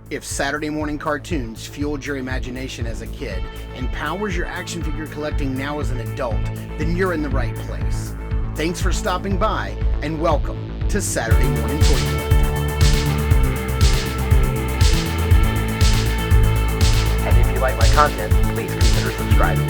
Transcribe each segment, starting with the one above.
If Saturday morning cartoons fueled your imagination as a kid and powers your action figure collecting now as an adult, then you're in the right place. Thanks for stopping by, and welcome to Saturday Morning Toy Collector. And if you like my content, please consider subscribing.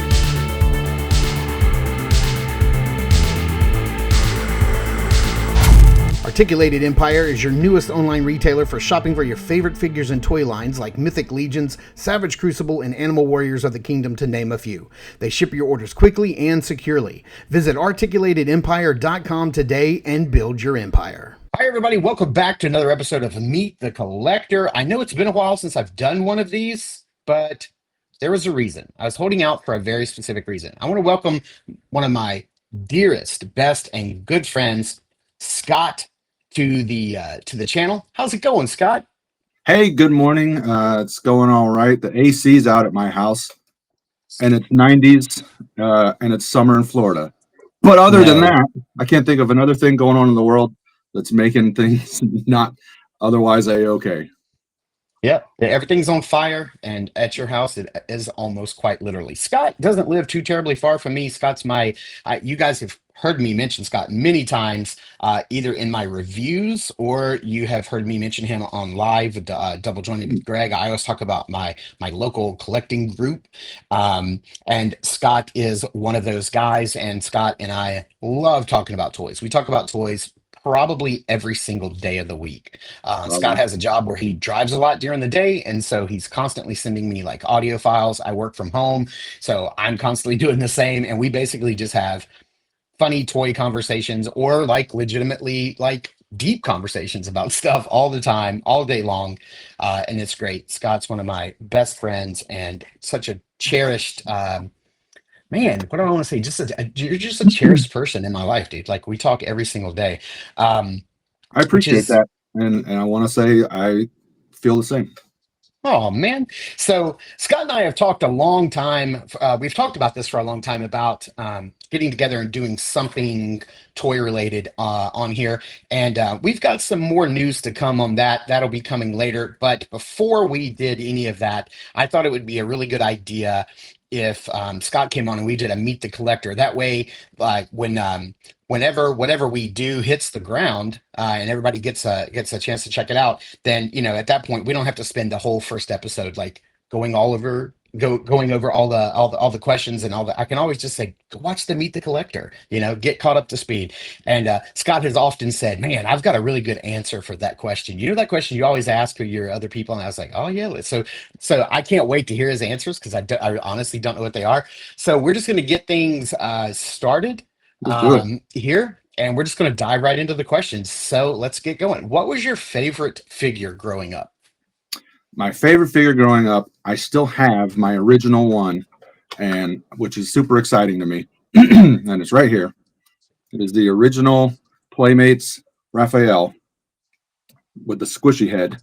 Articulated Empire is your newest online retailer for shopping for your favorite figures and toy lines like Mythic Legions, Savage Crucible, and Animal Warriors of the Kingdom, to name a few. They ship your orders quickly and securely. Visit articulatedempire.com today and build your empire. Hi, everybody. Welcome back to another episode of Meet the Collector. I know it's been a while since I've done one of these, but there was a reason. I was holding out for a very specific reason. I want to welcome one of my dearest, best, and good friends, Scott, to the channel. How's it going, Scott? Hey, good morning. It's going all right. The AC's out at my house, and it's 90s, and it's summer in Florida. But other than that, I can't think of another thing going on in the world that's making things not otherwise A-okay. Yep, everything's on fire, and at your house, it is almost quite literally. Scott doesn't live too terribly far from me. Scott's you guys have heard me mention Scott many times, either in my reviews or you have heard me mention him on live, Double Jointed with Greg. I always talk about my local collecting group, and Scott is one of those guys, and Scott and I love talking about toys. We talk about toys probably every single day of the week. Scott has a job where he drives a lot during the day, and so he's constantly sending me like audio files. I work from home, so I'm constantly doing the same, and we basically just have funny toy conversations or like legitimately like deep conversations about stuff all the time, all day long, and it's great. Scott's one of my best friends and such a cherished man, what do I want to say? You're just a cherished person in my life, dude. Like we talk every single day. I appreciate that, and I want to say I feel the same. Oh man. So Scott and I have talked a long time. We've talked about this for a long time about getting together and doing something toy related on here. And we've got some more news to come on that. That'll be coming later. But before we did any of that, I thought it would be a really good idea if Scott came on and we did a Meet the Collector. That way, whenever whatever we do hits the ground and everybody gets a chance to check it out, then at that point we don't have to spend the whole first episode like going over all the questions and all that. I can always just say, go watch the Meet the Collector, get caught up to speed. And Scott has often said, man, I've got a really good answer for that question. That question you always ask for your other people. And I was like, oh yeah. So I can't wait to hear his answers because I honestly don't know what they are. So we're just going to get things started here. And we're just going to dive right into the questions. So let's get going. What was your favorite figure growing up? My favorite figure growing up, I still have my original one, and which is super exciting to me. And it's right here. It is the original Playmates Raphael with the squishy head,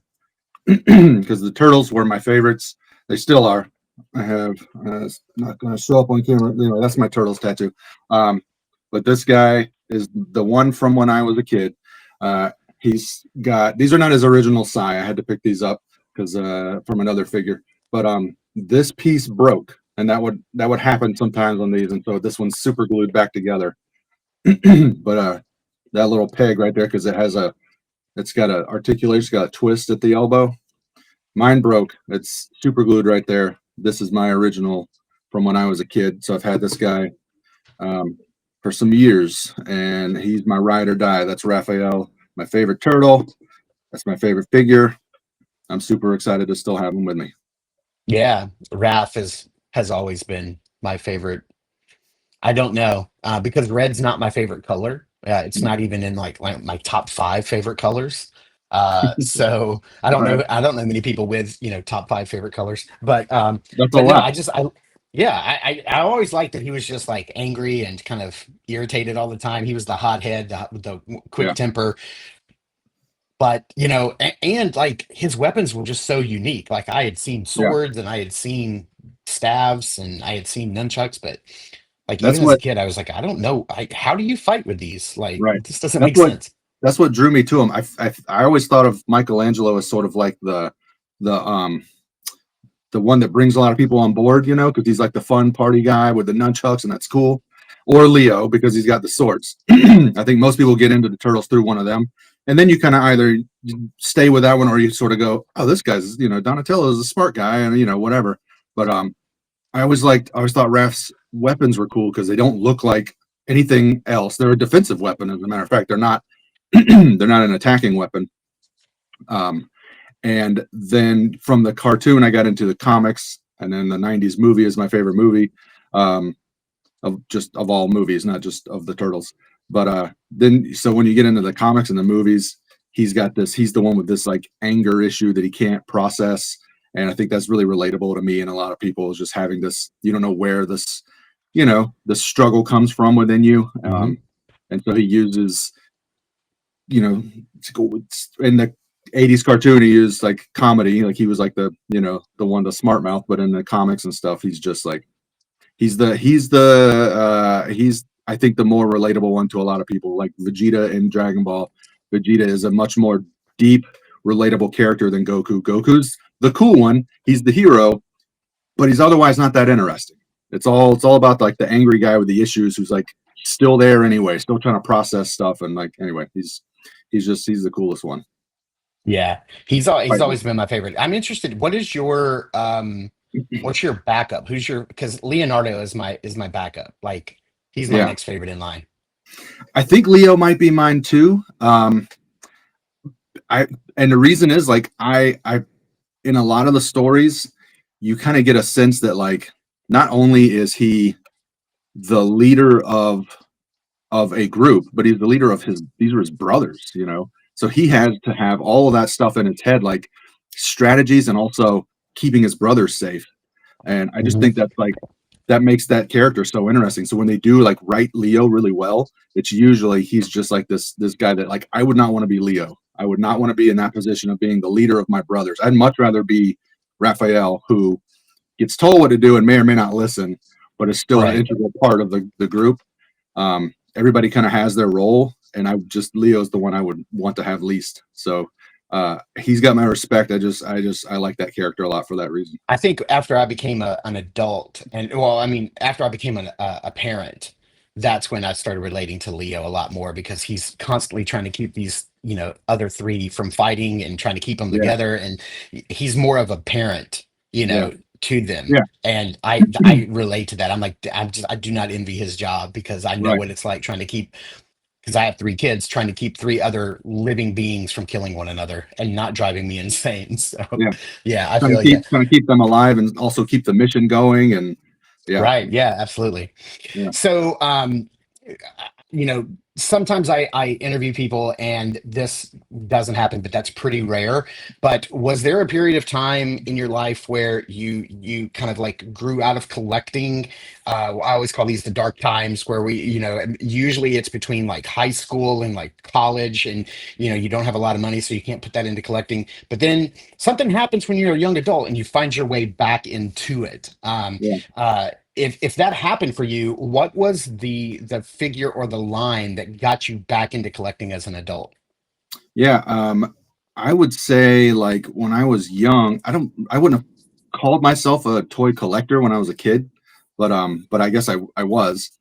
because the turtles were my favorites. They still are. I have it's not going to show up on camera. Anyway, that's my turtles tattoo. But this guy is the one from when I was a kid. He's got, these are not his original Sai. I had to pick these up because from another figure, but this piece broke, and that would happen sometimes on these, and so this one's super glued back together. But that little peg right there, because it's got a articulation, it's got a twist at the elbow. Mine broke. It's super glued right there. This is my original from when I was a kid, so I've had this guy for some years, and he's my ride or die. That's Raphael, my favorite turtle. That's my favorite figure. I'm super excited to still have him with me. Yeah, Raph has always been my favorite. I don't know because red's not my favorite color. It's not even in like my top 5 favorite colors. So I don't know. I don't know many people with top 5 favorite colors. But that's a lot. I always liked that he was just like angry and kind of irritated all the time. He was the hothead, the quick temper. But and like his weapons were just so unique. Like I had seen swords and I had seen staves and I had seen nunchucks, but like even as a kid, I was like, I don't know, how do you fight with these? Like this doesn't make sense. That's what drew me to him. I always thought of Michelangelo as sort of like the the one that brings a lot of people on board, you know, because he's like the fun party guy with the nunchucks, and that's cool. Or Leo, because he's got the swords. I think most people get into the turtles through one of them, and then you kind of either stay with that one, or you sort of go, oh, this guy's, you know, Donatello is a smart guy, and you know, whatever. But I always thought Raph's weapons were cool because they don't look like anything else. They're a defensive weapon, as a matter of fact. They're not they're not an attacking weapon. And then from the cartoon, I got into the comics, and then the '90s movie is my favorite movie, of all movies, not just of the turtles. But then, so when you get into the comics and the movies, he's the one with this like anger issue that he can't process, and I think that's really relatable to me and a lot of people, is just having this, you don't know where this, you know, the struggle comes from within you. And so he uses, you know, in the '80s cartoon, he used like comedy, like he was like the, you know, the one, the smart mouth, but in the comics and stuff, he's just like, he's I think the more relatable one to a lot of people, like Vegeta in Dragon Ball. Vegeta is a much more deep, relatable character than Goku. Goku's the cool one, he's the hero, but he's otherwise not that interesting. It's all about like the angry guy with the issues who's like still there anyway, still trying to process stuff, and like anyway, he's the coolest one. Yeah, he's always been my favorite. I'm interested. What is your what's your backup? Who's your, because Leonardo is my backup. Like he's my next favorite in line. I think Leo might be mine too. And the reason is like I in a lot of the stories, you kind of get a sense that like not only is he the leader of a group, but he's the leader of these are his brothers, you know. So he has to have all of that stuff in his head, like strategies and also keeping his brothers safe. And I just think that's like, that makes that character so interesting. So when they do like write Leo really well, it's usually he's just like this guy that like, I would not want to be Leo. I would not want to be in that position of being the leader of my brothers. I'd much rather be Raphael, who gets told what to do and may or may not listen, but is still an integral part of the group. Everybody kind of has their role, and Leo's the one I would want to have least. So he's got my respect. I like that character a lot for that reason. I think after I became an adult, and well, I mean, after I became a parent, that's when I started relating to Leo a lot more, because he's constantly trying to keep these, you know, other three from fighting and trying to keep them together, and he's more of a parent, you know, to them. And I relate to that. I'm like, I do not envy his job, because I know what it's like trying to keep, because I have 3 kids, trying to keep 3 other living beings from killing one another and not driving me insane. So I feel trying to keep them alive and also keep the mission going. And right. Yeah, absolutely. So you know, sometimes I interview people and this doesn't happen, but that's pretty rare. But was there a period of time in your life where you kind of like grew out of collecting? I always call these the dark times, where we, you know, usually it's between like high school and like college, and you know, you don't have a lot of money, so you can't put that into collecting. But then something happens when you're a young adult and you find your way back into it. If that happened for you, what was the figure or the line that got you back into collecting as an adult? I would say like when I was young, I wouldn't have called myself a toy collector when I was a kid, but I guess I was.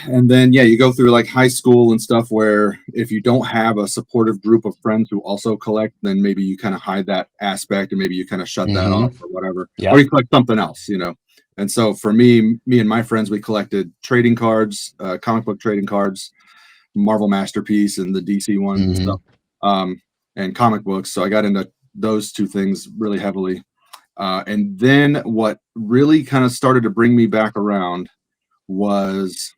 And then you go through like high school and stuff, where if you don't have a supportive group of friends who also collect, then maybe you kind of hide that aspect, and maybe you kind of shut that off or whatever, or you collect something else, you know. And so for me and my friends, we collected trading cards, comic book trading cards, Marvel Masterpiece and the DC one and stuff, and comic books. So I got into those 2 things really heavily. And then what really kind of started to bring me back around was,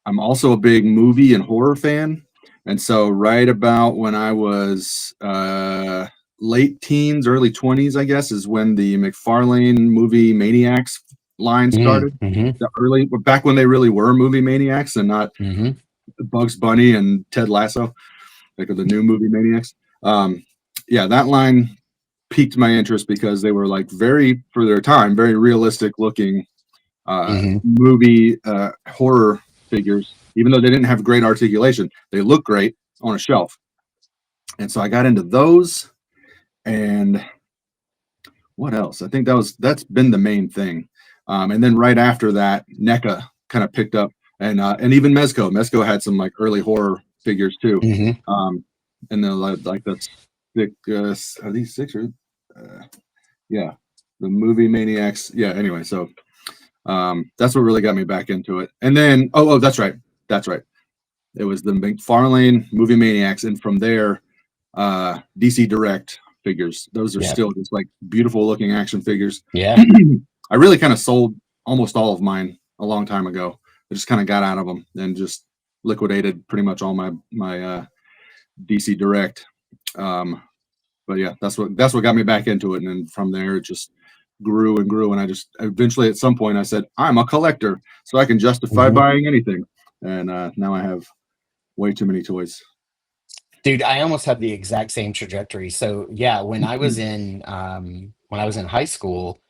I'm also a big movie and horror fan. And so right about when I was late teens, early 20s, I guess, is when the McFarlane movie Maniacs line started. Back when they really were movie maniacs and not Bugs Bunny and Ted Lasso, like the new movie Maniacs. That line piqued my interest because they were like for their time, very realistic looking movie horror figures. Even though they didn't have great articulation, they look great on a shelf. And so I got into those. and what else? I think that's been the main thing. And then right after that, NECA kind of picked up, and even Mezco. Mezco had some like early horror figures too. Hmm. And then like the six, are these six or yeah, the movie Maniacs. Yeah. Anyway, so that's what really got me back into it. And then that's right, that's right. It was the McFarlane movie Maniacs, and from there, DC Direct figures. Those are Yeah. still just like beautiful looking action figures. Yeah. I really kind of sold almost all of mine a long time ago. I just kind of got out of them and just liquidated pretty much all my DC Direct. But yeah, that's what got me back into it, and then from there it just grew and grew, and I just eventually at some point I said I'm a collector, so I can justify Hmm. buying anything, and now I have way too many toys. Dude, I almost had the exact same trajectory. So yeah, when I was in high school,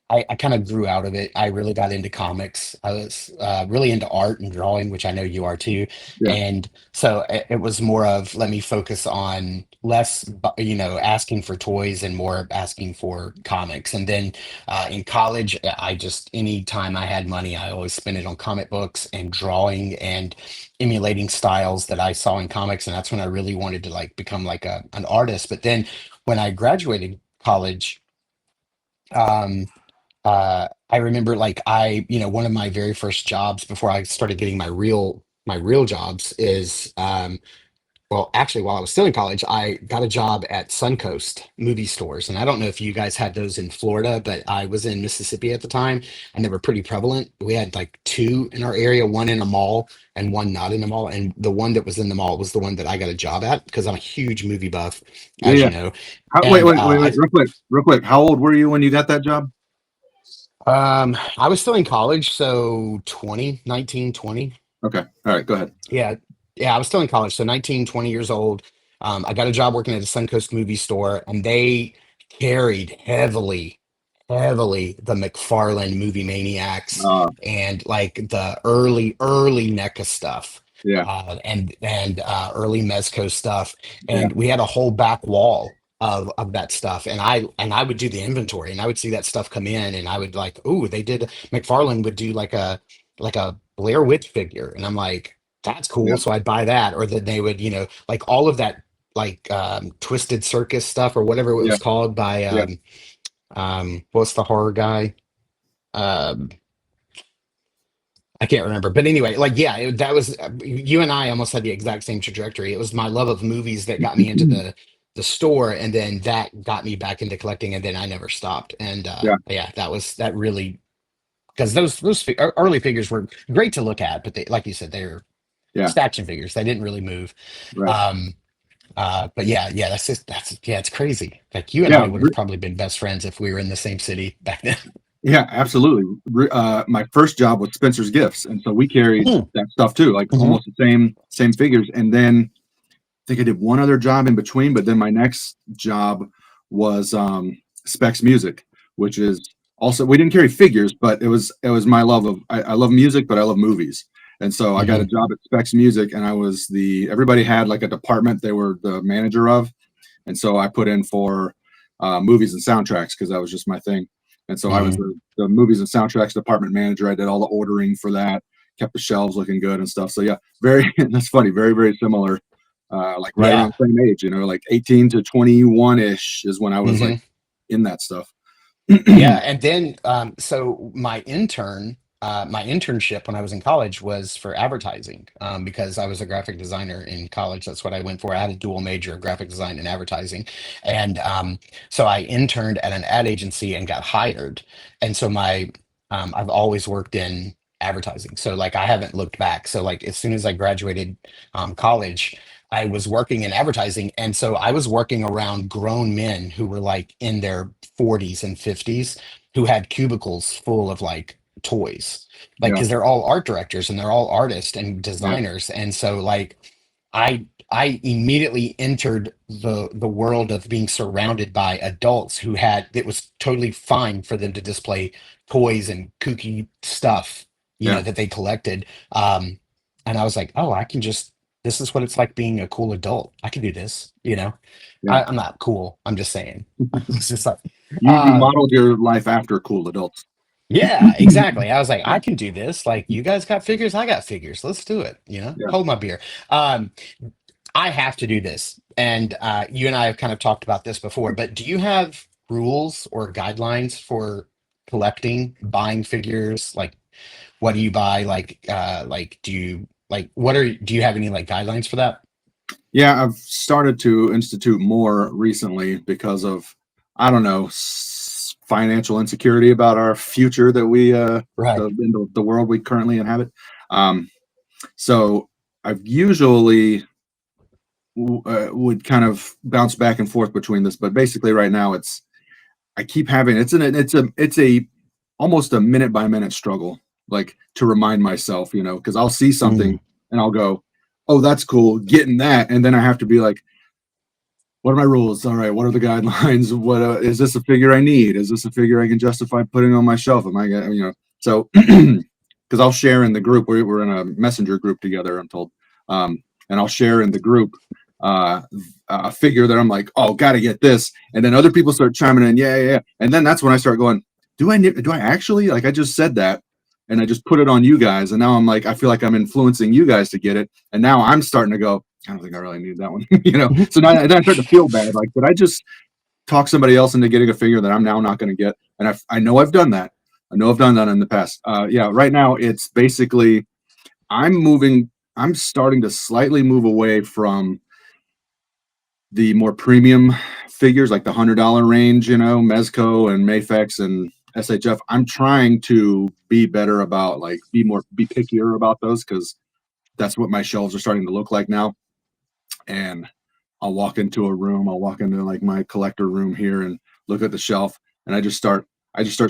I kind of grew out of it. I really got into comics. I was really into art and drawing, which I know you are too. Yeah, And so it was more of let me focus on less, asking for toys and more asking for comics. And then in college, I just any time I had money, I always spent it on comic books and drawing and emulating styles that I saw in comics, and that's when I really wanted to like become like an artist. But then when I graduated college, um, I remember like one of my very first jobs before I started getting my real jobs is well, actually, while I was still in college, I got a job at Suncoast movie stores. And I don't know if you guys had those in Florida, but I was in Mississippi at the time and they were pretty prevalent. We had like two in our area, one in a mall and one not in a mall. And the one that was in the mall was the one that I got a job at because I'm a huge movie buff, yeah, as you yeah. know. Wait, And wait, wait, wait, real quick. How old were you when you got that job? I was still in college, so 20. Okay, all right, go ahead. Yeah. Yeah, I was still in college, so 19, 20 years old. I got a job working at a Suncoast movie store, and they carried heavily the McFarlane movie Maniacs Uh, and like the early NECA stuff, yeah, and early Mezco stuff. yeah, And we had a whole back wall of that stuff. And I would do the inventory, and I would see that stuff come in, and I would like, oh, they did McFarlane would do like a Blair Witch figure, and I'm like that's cool. yeah, So I'd buy that. Or then they would, like all of that, like Twisted Circus stuff or whatever it yeah, was called by, yeah, what's the horror guy? Um, I can't remember. But anyway, like, yeah, that was, you and I almost had the exact same trajectory. It was my love of movies that got me into the store. And then that got me back into collecting. And then I never stopped. And yeah, yeah, that really, because those early figures were great to look at, but they, like you said, they're yeah. action figures. They didn't really move. Right. Um, but yeah, yeah, it's crazy. Like you and Yeah, I would have probably been best friends if we were in the same city back then. yeah, absolutely. My first job was Spencer's Gifts, and so we carried Mm, that stuff too, like mhm, almost the same figures. And then I think I did one other job in between, but then my next job was Specs Music, which is also we didn't carry figures, but it was my love of I love music, but I love movies. And so I got a mhm, job at Specs Music, and I was everybody had like a department they were the manager of, and so I put in for movies and soundtracks because that was just my thing. And so I was mhm. the movies and soundtracks department manager. I did all the ordering for that, kept the shelves looking good and stuff. So yeah, very that's funny, very very similar. Like right Yeah. around the same age, like 18 to 21 ish is when I was like Mhm. in that stuff. Yeah, and then so my internship when I was in college was for advertising because I was a graphic designer in college. That's what I went for. I had a dual major, graphic design and advertising, and so I interned at an ad agency and got hired. And so I've always worked in advertising, so like I haven't looked back. So like as soon as I graduated college. I was working in advertising. And so I was working around grown men who were like in their 40s and 50s who had cubicles full of like toys. Like, Yeah, because they're all art directors and they're all artists and yeah, designers. And so like I immediately entered the world of being surrounded by adults who had it was totally fine for them to display toys and kooky stuff, yeah, that they collected. And I was like, oh, I can just this is what it's like being a cool adult. I can do this, you know. Yeah. I'm not cool. I'm just saying. It's just like, You uh, modeled your life after cool adults. yeah, exactly. I was like, I can do this. Like, you guys got figures, I got figures. Let's do it. You know, Yeah. hold my beer. Um, I have to do this, and you and I have kind of talked about this before. But do you have rules or guidelines for collecting, buying figures? Like, what do you buy? Like, do you like what are do you have any like guidelines for that? Yeah, I've started to institute more recently because of, I don't know, financial insecurity about our future that we, Right. in the world we currently inhabit. Um, so I've usually would kind of bounce back and forth between this, but basically right now I keep having, it's a almost a minute by minute struggle, like to remind myself, because I'll see something Mm, and I'll go, oh, that's cool, getting that, and then I have to be like, what are my rules? All right, what are the guidelines? What is this a figure I need? Is this a figure I can justify putting on my shelf? Am I gonna, so because I'll share in the group. We're in a messenger group together, I'm told, and I'll share in the group uh, a figure that I'm like, oh, gotta get this, and then other people start chiming in, yeah, yeah, yeah, and then that's when I start going, do I actually, like, I just said that, and I just put it on you guys, and now I'm like, I feel like I'm influencing you guys to get it, and now I'm starting to go, I don't think I really need that one, So now then I start to feel bad, like, did I just talk somebody else into getting a figure that I'm now not going to get? And I know I've done that. I know I've done that in the past. Yeah, right now it's basically I'm moving. I'm starting to slightly move away from the more premium figures, like the $100 range, Mezco and Mafex and SHF. I'm trying to be better about, like, be pickier about those, because that's what my shelves are starting to look like now. And I'll walk into a room, I'll walk into like my collector room here and look at the shelf, and I just start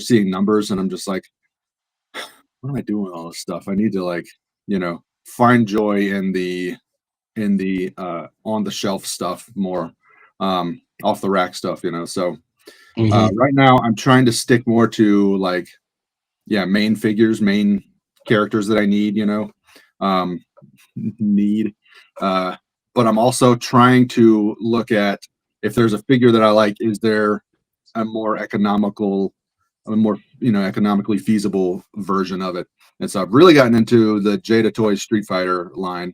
seeing numbers, and I'm just like, what am I doing with all this stuff? I need to, like, find joy in the on the shelf stuff more, off the rack stuff, So hmm right now I'm trying to stick more to, like, yeah, main figures, main characters that I need, um, need. Uh, but I'm also trying to look at, if there's a figure that I like, is there a more economical, a more economically feasible version of it? And so I've really gotten into the Jada Toys Street Fighter line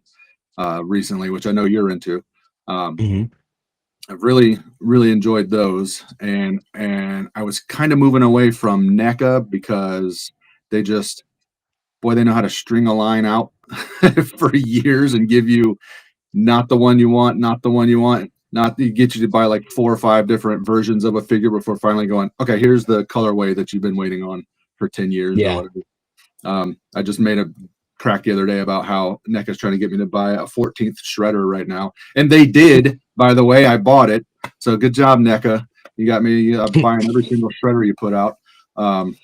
recently, which I know you're into. Um, hmm I've really really enjoyed those, and I was kind of moving away from NECA because they just, boy, they know how to string a line out for years and give you not the one you want, not the one you want, not to get you to buy like 4 or 5 different versions of a figure before finally going, okay, here's the colorway that you've been waiting on for 10 years or Yeah. whatever. I just made a crack the other day about how NECA's trying to get me to buy a 14th shredder right now. And they did, by the way. I bought it. So good job, NECA. You got me buying every single shredder you put out. Um,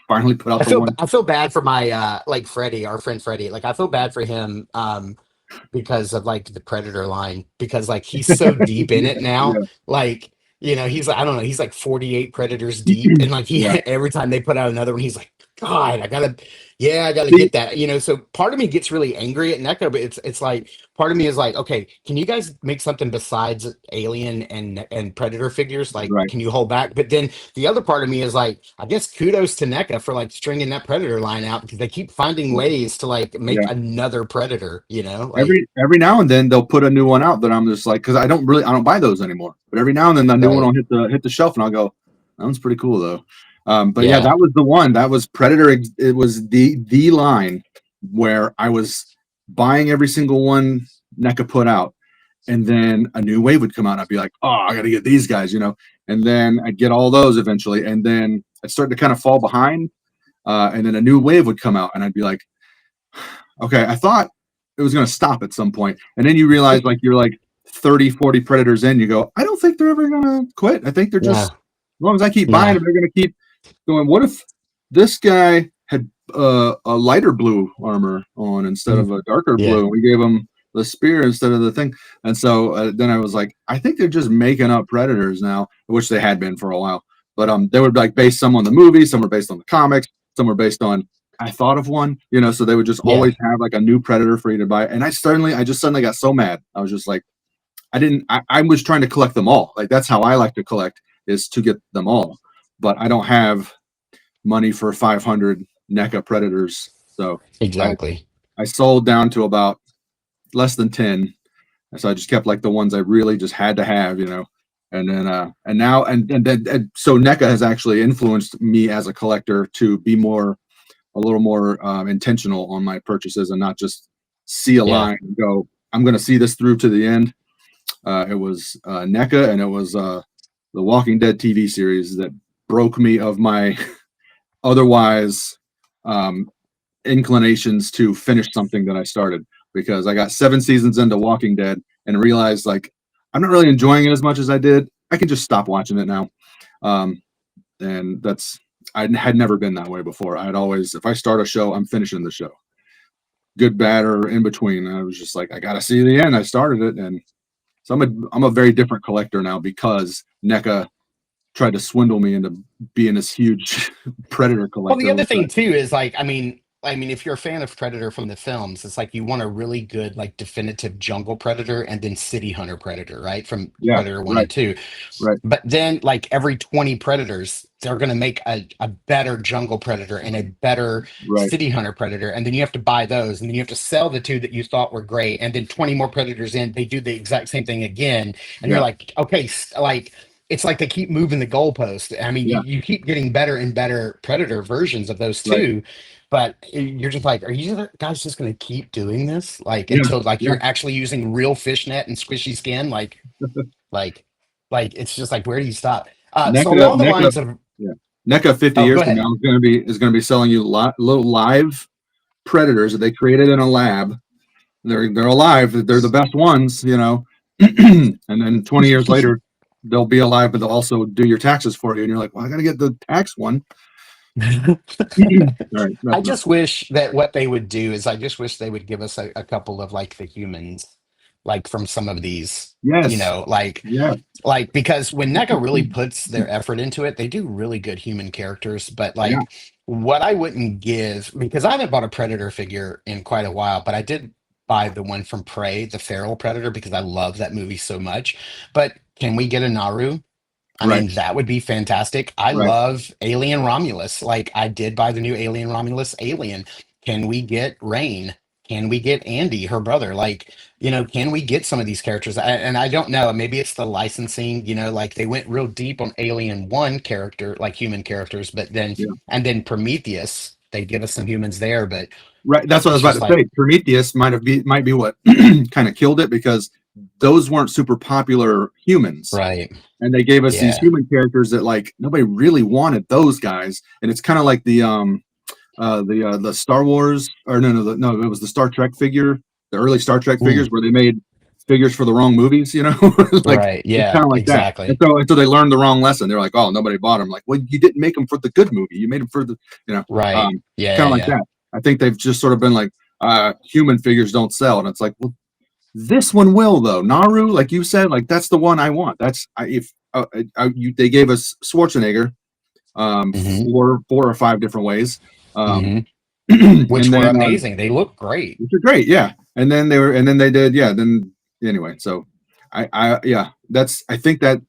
Finally put out the one. I feel bad for my like Freddie, our friend Freddie. Like I feel bad for him because of like the Predator line, because like he's so deep in it now. Yeah, Like, he's like, I don't know, he's like 48 Predators deep, and like he yeah. every time they put out another one, he's like, God, I gotta See, get that. So part of me gets really angry at NECA, but it's like part of me is like, okay, can you guys make something besides Alien and Predator figures? Like, right. can you hold back? But then the other part of me is like, I guess kudos to NECA for like stringing that Predator line out, because they keep finding ways to like make Yeah. another Predator. Like, Every now and then they'll put a new one out that I'm just like, because I don't buy those anymore. But every now and then the new one right. will hit the shelf, and I'll go, that one's pretty cool though. But yeah, Yeah. that was the one. That was Predator. It was the line where I was buying every single one NECA put out, and then a new wave would come out, and I'd be like, oh, I got to get these guys, And then I'd get all those eventually, and then I'd start to kind of fall behind, and then a new wave would come out, and I'd be like, okay, I thought it was going to stop at some point. And then you realize, like, you're like 30, 40 Predators in, you go, I don't think they're ever going to quit. I think they're just, Yeah. as long as I keep buying Yeah. them, they're going to keep going. What if this guy had a lighter blue armor on instead of a darker Yeah. blue? We gave him the spear instead of the thing. And so then I was like, I think they're just making up Predators now, which they had been for a while. But they were like based some on the movie, some were based on the comics, some were based on I thought of one, so they would just Yeah. always have like a new Predator for you to buy. And I just suddenly got so mad. I was just like, I was trying to collect them all. Like that's how I like to collect, is to get them all. But I don't have money for 500 NECA Predators. So Exactly. I sold down to about less than 10. And so I just kept like the ones I really just had to have, and then and now and so NECA has actually influenced me as a collector to be a little more intentional on my purchases and not just see a Yeah. line and go, I'm going to see this through to the end. It was NECA, and it was the Walking Dead TV series that broke me of my otherwise inclinations to finish something that I started, because I got 7 seasons into Walking Dead and realized like I'm not really enjoying it as much as I did. I can just stop watching it now. And I had never been that way before. I'd always, if I start a show, I'm finishing the show, good, bad, or in between. I was just like, I got to see the end. I started it, and so I'm a very different collector now because NECA tried to swindle me into being this huge Predator Well, the collector. other thing too is like, I mean, if you're a fan of Predator from the films, it's like you want a really good, like, definitive jungle predator and then city hunter predator, right? From Yeah, Predator one right, and two. right, But then, like, every 20 predators, they're going to make a better jungle predator and a better right. city hunter predator. And then you have to buy those. And then you have to sell the two that you thought were great. And then 20 more predators in, they do the exact same thing again. And you're Yeah, like, okay, like, it's like they keep moving the goalpost. I mean, yeah, you keep getting better and better predator versions of those right. two. But you're just like, are you guys just going to keep doing this? Like, Yeah, until like yeah. you're actually using real fishnet and squishy skin? Like, like it's just like, where do you stop? So NECA, along the NECA, lines of, yeah. NECA 50 oh, go years from ahead. now is going to be selling you little live predators that they created in a lab. They're alive. They're the best ones. And then 20 years later, they'll be alive, but they'll also do your taxes for you. And you're like, well, I got to get the tax one. All right, I that's enough. just wish that what they would do is I just wish they would give us a couple of like the humans, like from some of these, Yes, yeah, because when NECA really puts their effort into it, they do really good human characters. But yeah, like, what I wouldn't give, because I haven't bought a Predator figure in quite a while, but I did buy the one from Prey, the Feral Predator, because I love that movie so much. But can we get a Naru? I right, mean, that would be fantastic. I right. love Alien Romulus. Like, I did buy the new Alien Romulus Alien. Can we get Rain? Can we get Andy, her brother? Like, can we get some of these characters? And I don't know. Maybe it's the licensing, like they went real deep on Alien 1 character, like human characters, but then, Yeah. and then Prometheus, they give us some humans there, but Right. That's what I was it's about just to like, say. Prometheus might be what kind of killed it, because those weren't super popular humans. right. And they gave us these Yeah. human characters that like nobody really wanted those guys. And it's kind of like the Star Wars, or no, it was the Star Trek figure, the early Star Trek Mm, figures where they made figures for the wrong movies, like right. it's Yeah, kind of like that. And exactly. so they learned the wrong lesson. They're like, oh, nobody bought them. Like, well, you didn't make them for the good movie. You made them for the, Right. Yeah, kind yeah, of like yeah. that. I think they've just sort of been like, human figures don't sell, and it's like, well, this one will though. Naru, like you said, like that's the one I want. That's if they gave us Schwarzenegger, Hmm. 4 or 5 different ways, um, Hmm. Which and were then amazing. They look great. which are great, yeah. And then they did, yeah. Then anyway, so yeah, I think that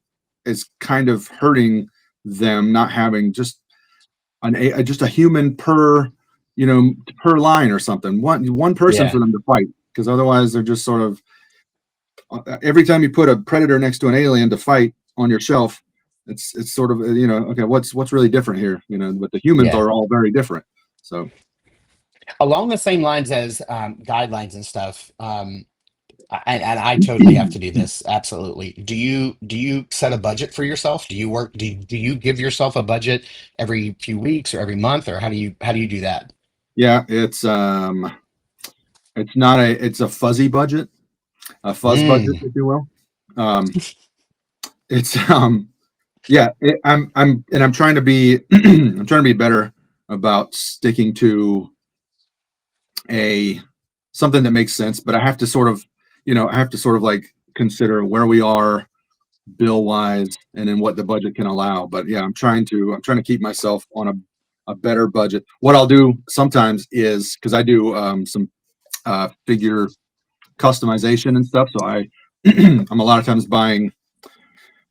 is kind of hurting them not having just just a human per line or something, one person Yeah. for them to fight, because otherwise they're just sort of every time you put a predator next to an alien to fight on your shelf, it's sort of okay, what's really different here, but the humans Yeah. are all very different. So Along the same lines as guidelines and stuff. And I totally have to do this. Absolutely. Do you set a budget for yourself? Do you work? Do you give yourself a budget every few weeks or every month, or how do you do that? yeah, it's not it's a fuzzy budget, a fuzz budget, Mm, if you will. um it's yeah, I'm trying to be I'm trying to be better about sticking to a something that makes sense, but I have to sort of like consider where we are bill wise and then what the budget can allow. But yeah, I'm trying to keep myself on a better budget. What I'll do sometimes is, because I do some figure customization and stuff, so I'm a lot of times buying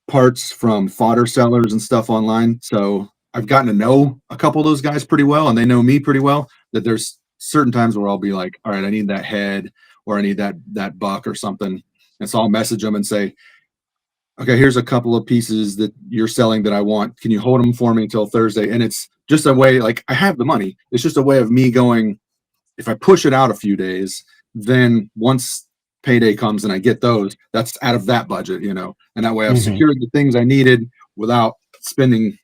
parts from fodder sellers and stuff online. So I've gotten to know a couple of those guys pretty well, and they know me pretty well. That there's certain times where I'll be like, all right, I need that head, or I need that buck or something, and so I'll message them and say, okay, here's a couple of pieces that you're selling that I want. Can you hold them for me until Thursday? And it's just a way, like, I have the money. It's just a way of me going, if I push it out a few days, then once payday comes and I get those, that's out of that budget, and that way I've secured the things I needed without spending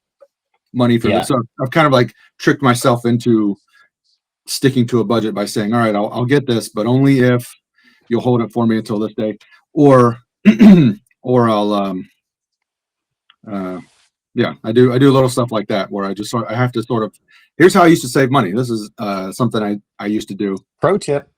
money for this. So I've kind of like tricked myself into sticking to a budget by saying, all right, I'll get this, but only if you'll hold it for me until this day, or or I'll I do little stuff like that where I have to sort of, here's how I used to save money. This is something I used to do. Pro tip.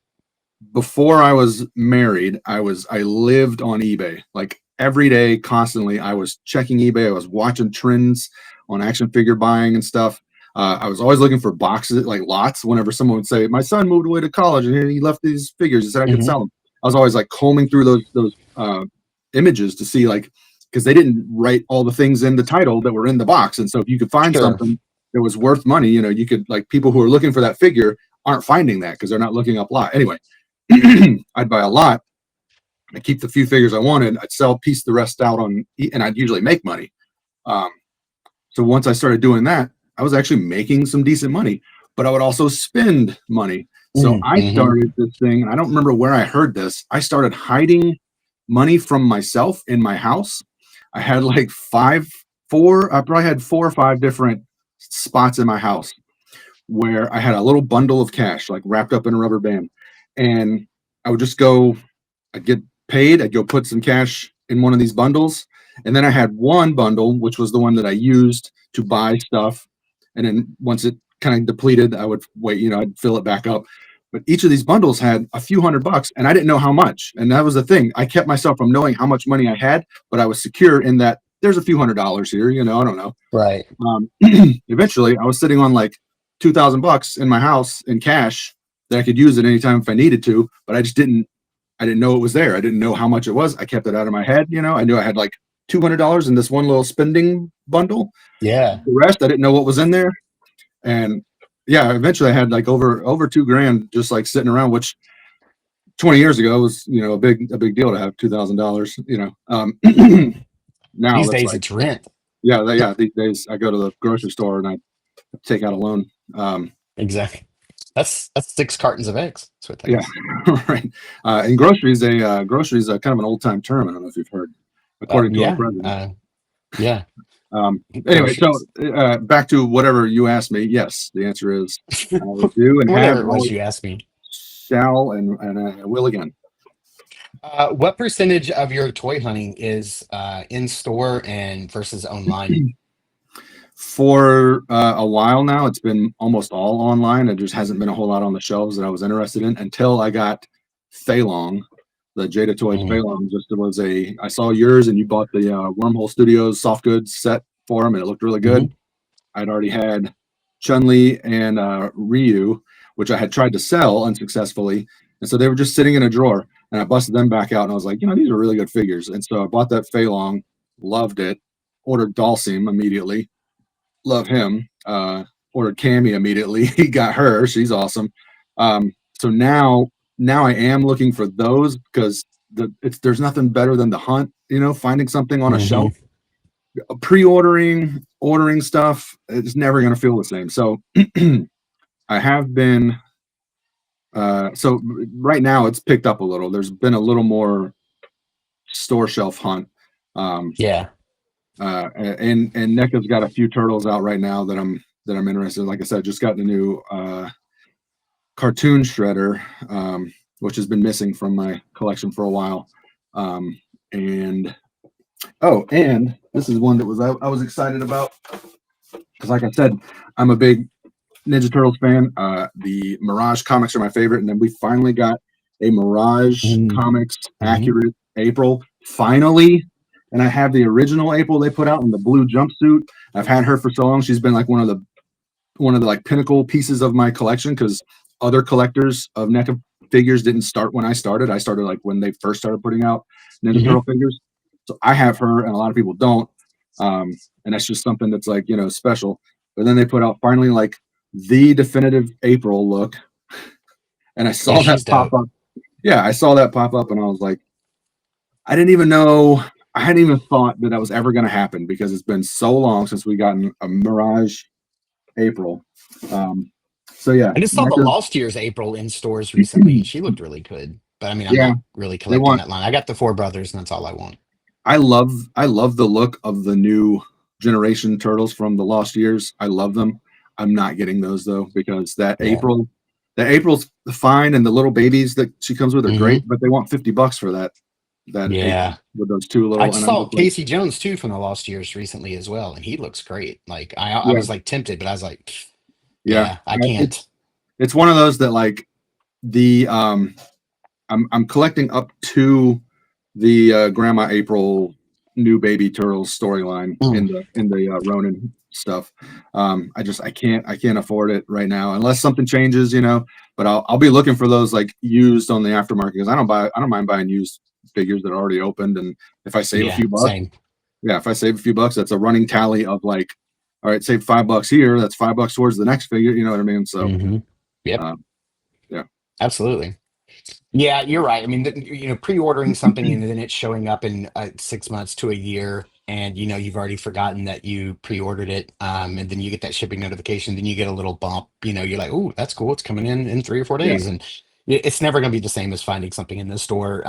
Before I was married, I lived on eBay. Like every day, constantly, I was checking eBay. I was watching trends on action figure buying and stuff. I was always looking for boxes, like lots. Whenever someone would say, my son moved away to college and he left these figures, he said I could sell them. I was always like combing through those images to see, like, because they didn't write all the things in the title that were in the box. And so if you could find something that was worth money, you could, like, people who are looking for that figure aren't finding that because they're not looking up lot. Anyway, I'd buy a lot. I'd keep the few figures I wanted. I'd sell, piece the rest out and I'd usually make money. So once I started doing that, I was actually making some decent money, but I would also spend money. So I started this thing, and I don't remember where I heard this. I started hiding money from myself in my house. I had like I probably had 4 or 5 different spots in my house where I had a little bundle of cash, like wrapped up in a rubber band. And I would just I'd get paid. I'd go put some cash in one of these bundles. And then I had one bundle, which was the one that I used to buy stuff. And then once it kind of depleted, I would wait, I'd fill it back up. But each of these bundles had a few $100, and I didn't know how much. And that was the thing. I kept myself from knowing how much money I had, but I was secure in that there's a few $100 here, I don't know. Right. Eventually, I was sitting on like $2,000 in my house in cash that I could use at any time if I needed to, but I didn't know it was there. I didn't know how much it was. I kept it out of my head, I knew I had like $200 in this one little spending bundle. Yeah. The rest, I didn't know what was in there. And yeah, eventually I had like over $2,000 just like sitting around, which 20 years ago was, a big deal to have $2,000, now these days like, it's rent. Yeah. These days I go to the grocery store and I take out a loan. Exactly. That's 6 cartons of eggs. That's what that is. Right. And groceries is kind of an old time term. I don't know if you've heard, according to our president. Yeah. Anyway, so back to whatever you asked me. Yes, the answer is I do and Whatever have. it was you asked me. Shall and I will again. What percentage of your toy hunting is in store and versus online? For a while now, it's been almost all online. There just hasn't been a whole lot on the shelves that I was interested in until I got Phalong, the Jada Toys Phalong. I saw yours and you bought the Wormhole Studios soft goods set for them and it looked really good. I'd already had Chun-Li and Ryu, which I had tried to sell unsuccessfully. And so they were just sitting in a drawer and I busted them back out and I was like, these are really good figures. And so I bought that Phalong, loved it, ordered Dalsim immediately, love him, ordered Cammy immediately, he got her, she's awesome. So now I am looking for those because there's nothing better than the hunt, finding something on a shelf. Pre-ordering, ordering stuff, it's never going to feel the same. So I have been, so right now it's picked up a little. There's been a little more store shelf hunt. And NECA's got a few turtles out right now that I'm interested in. Like I said, just got the new cartoon shredder, which has been missing from my collection for a while. And this is one that I was excited about because, like I said, I'm a big Ninja Turtles fan. The Mirage comics are my favorite, and then we finally got a Mirage Comics accurate April finally. And I have the original April they put out in the blue jumpsuit. I've had her for so long; she's been like one of the one of the like pinnacle pieces of my collection because other collectors of NECA figures didn't start when I started. I started like when they first started putting out Ninja Hmm. Turtle figures. So I have her, and a lot of people don't. And that's just something that's like, special. But then they put out finally like the definitive April look, and I Yeah, saw that she's pop dope. up. Yeah, I saw that pop up, and I was like, I didn't even know. I hadn't even thought that was ever going to happen because it's been so long since we gotten a Mirage April. Um, so yeah, I just saw the NECA, Lost Year's April in stores recently, and she looked really good. But I mean, I'm yeah, not really they collecting want. that line. I got the Four Brothers, and that's all I want. I love the look of the new generation turtles from the Lost Years. I love them. I'm not getting those though because Yeah. that April's fine, and the little babies that she comes with are great, Hmm. but they want $50 for that April Yeah. with those two I little, and I'm saw just like, Casey Jones too from the Lost Years recently as well, and he looks great. Like I yeah, was like tempted, but I was like, yeah. yeah, I can't. It's one of those that like the I'm collecting up to the Grandma April new baby turtles storyline Mm. in the Ronin stuff. I can't afford it right now unless something changes. But I'll be looking for those like used on the aftermarket because I don't mind buying used figures that are already opened, and if I save a Yeah, few bucks, same. yeah, if I save a few bucks, that's a running tally of like, all right, save $5 here, that's $5 towards the next figure. You know what I mean? So, Hmm. Yep, uh, yeah, absolutely. Yeah, you're right. I mean, pre-ordering something and then it's showing up in 6 months to a year, and you've already forgotten that you pre-ordered it, and then you get that shipping notification, then you get a little bump. You're like, "Oh, that's cool. It's coming in 3 or 4 yeah, days," and it's never going to be the same as finding something in the store.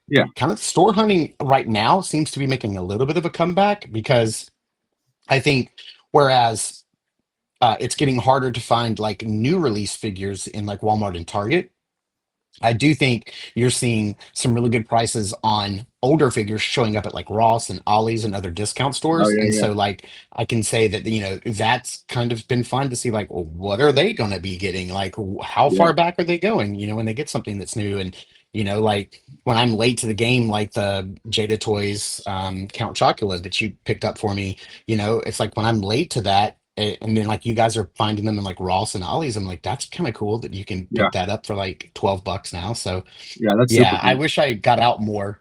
yeah, Kind of store hunting right now seems to be making a little bit of a comeback because I think whereas it's getting harder to find like new release figures in like Walmart and Target. I do think you're seeing some really good prices on older figures showing up at like Ross and Ollie's and other discount oh stores. yeah, And yeah, so like I can say that that's kind of been fun to see like, well, what are they going to be getting? Like how yeah, far back are they going, when they get something that's new? And like when I'm late to the game, like the Jada Toys Count Chocula that you picked up for me, it's like when I'm late to that, and then like you guys are finding them in like Ross and Ollie's, I'm like, that's kind of cool that you can yeah, pick that up for like $12 now. So yeah. That's super yeah, I cool. wish I got out more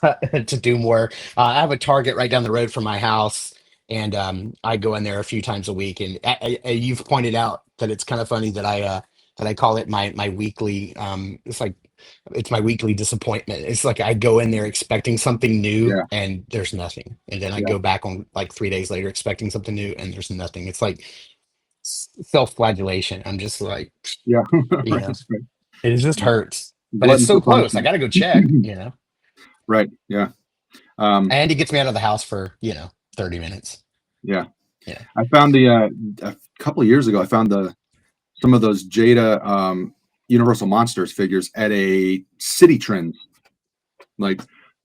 to do more. I have a Target right down the road from my house, and I go in there a few times a week. And you've pointed out that it's kind of funny that I call it my weekly. It's my weekly disappointment. It's like I go in there expecting something new, Yeah, and there's nothing, and then I yeah, go back on like 3 days later expecting something new, and there's nothing. It's like self-flagellation. I'm just like, yeah. you Right, know, right. it just hurts, but it's Glutton so for close. I punishment. got to go check. Right. Yeah. Um, And he gets me out of the house for 30 minutes. yeah. Yeah. I found a couple of years ago. I found some of those Jada Universal Monsters figures at a City Trends. Like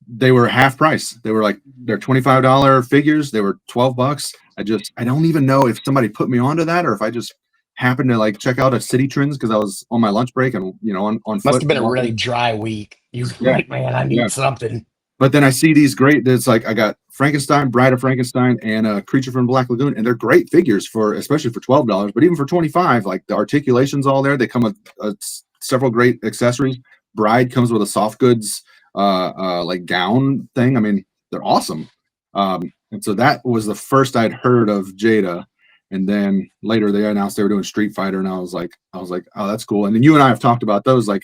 they were half price. They were like they're $25 figures. They were $12. I don't even know if somebody put me onto that or if I just happened to like check out a City Trends because I was on my lunch break and on Must foot have been a really walking. dry week. You were Yeah. like, man, I Yeah. need something. But then I see these great. There's like I got Frankenstein, Bride of Frankenstein, and a Creature from Black Lagoon, and they're great figures for especially for $12. But even for 25, like the articulation's all there. They come with several great accessories. Bride comes with a soft goods like gown thing. I mean, they're awesome. And so that was the first I'd heard of Jada. And then later they announced they were doing Street Fighter, and I was like, oh, that's cool. And then you and I have talked about those. Like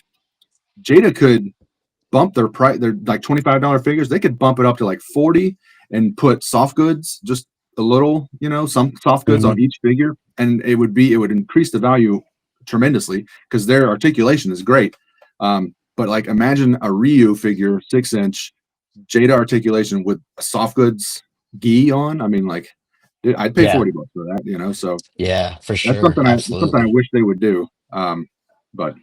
Jada could bump their price. They're like $25 figures. They could bump it up to like 40 and put soft goods, just a little, some soft goods Hmm. on each figure, and it would increase the value tremendously because their articulation is great. But like imagine a Ryu figure, 6-inch Jada articulation with a soft goods gi on. I mean, like, dude, I'd pay Yeah. $40 for that. So Yeah, for that's sure. something I Absolutely. wish they would do. But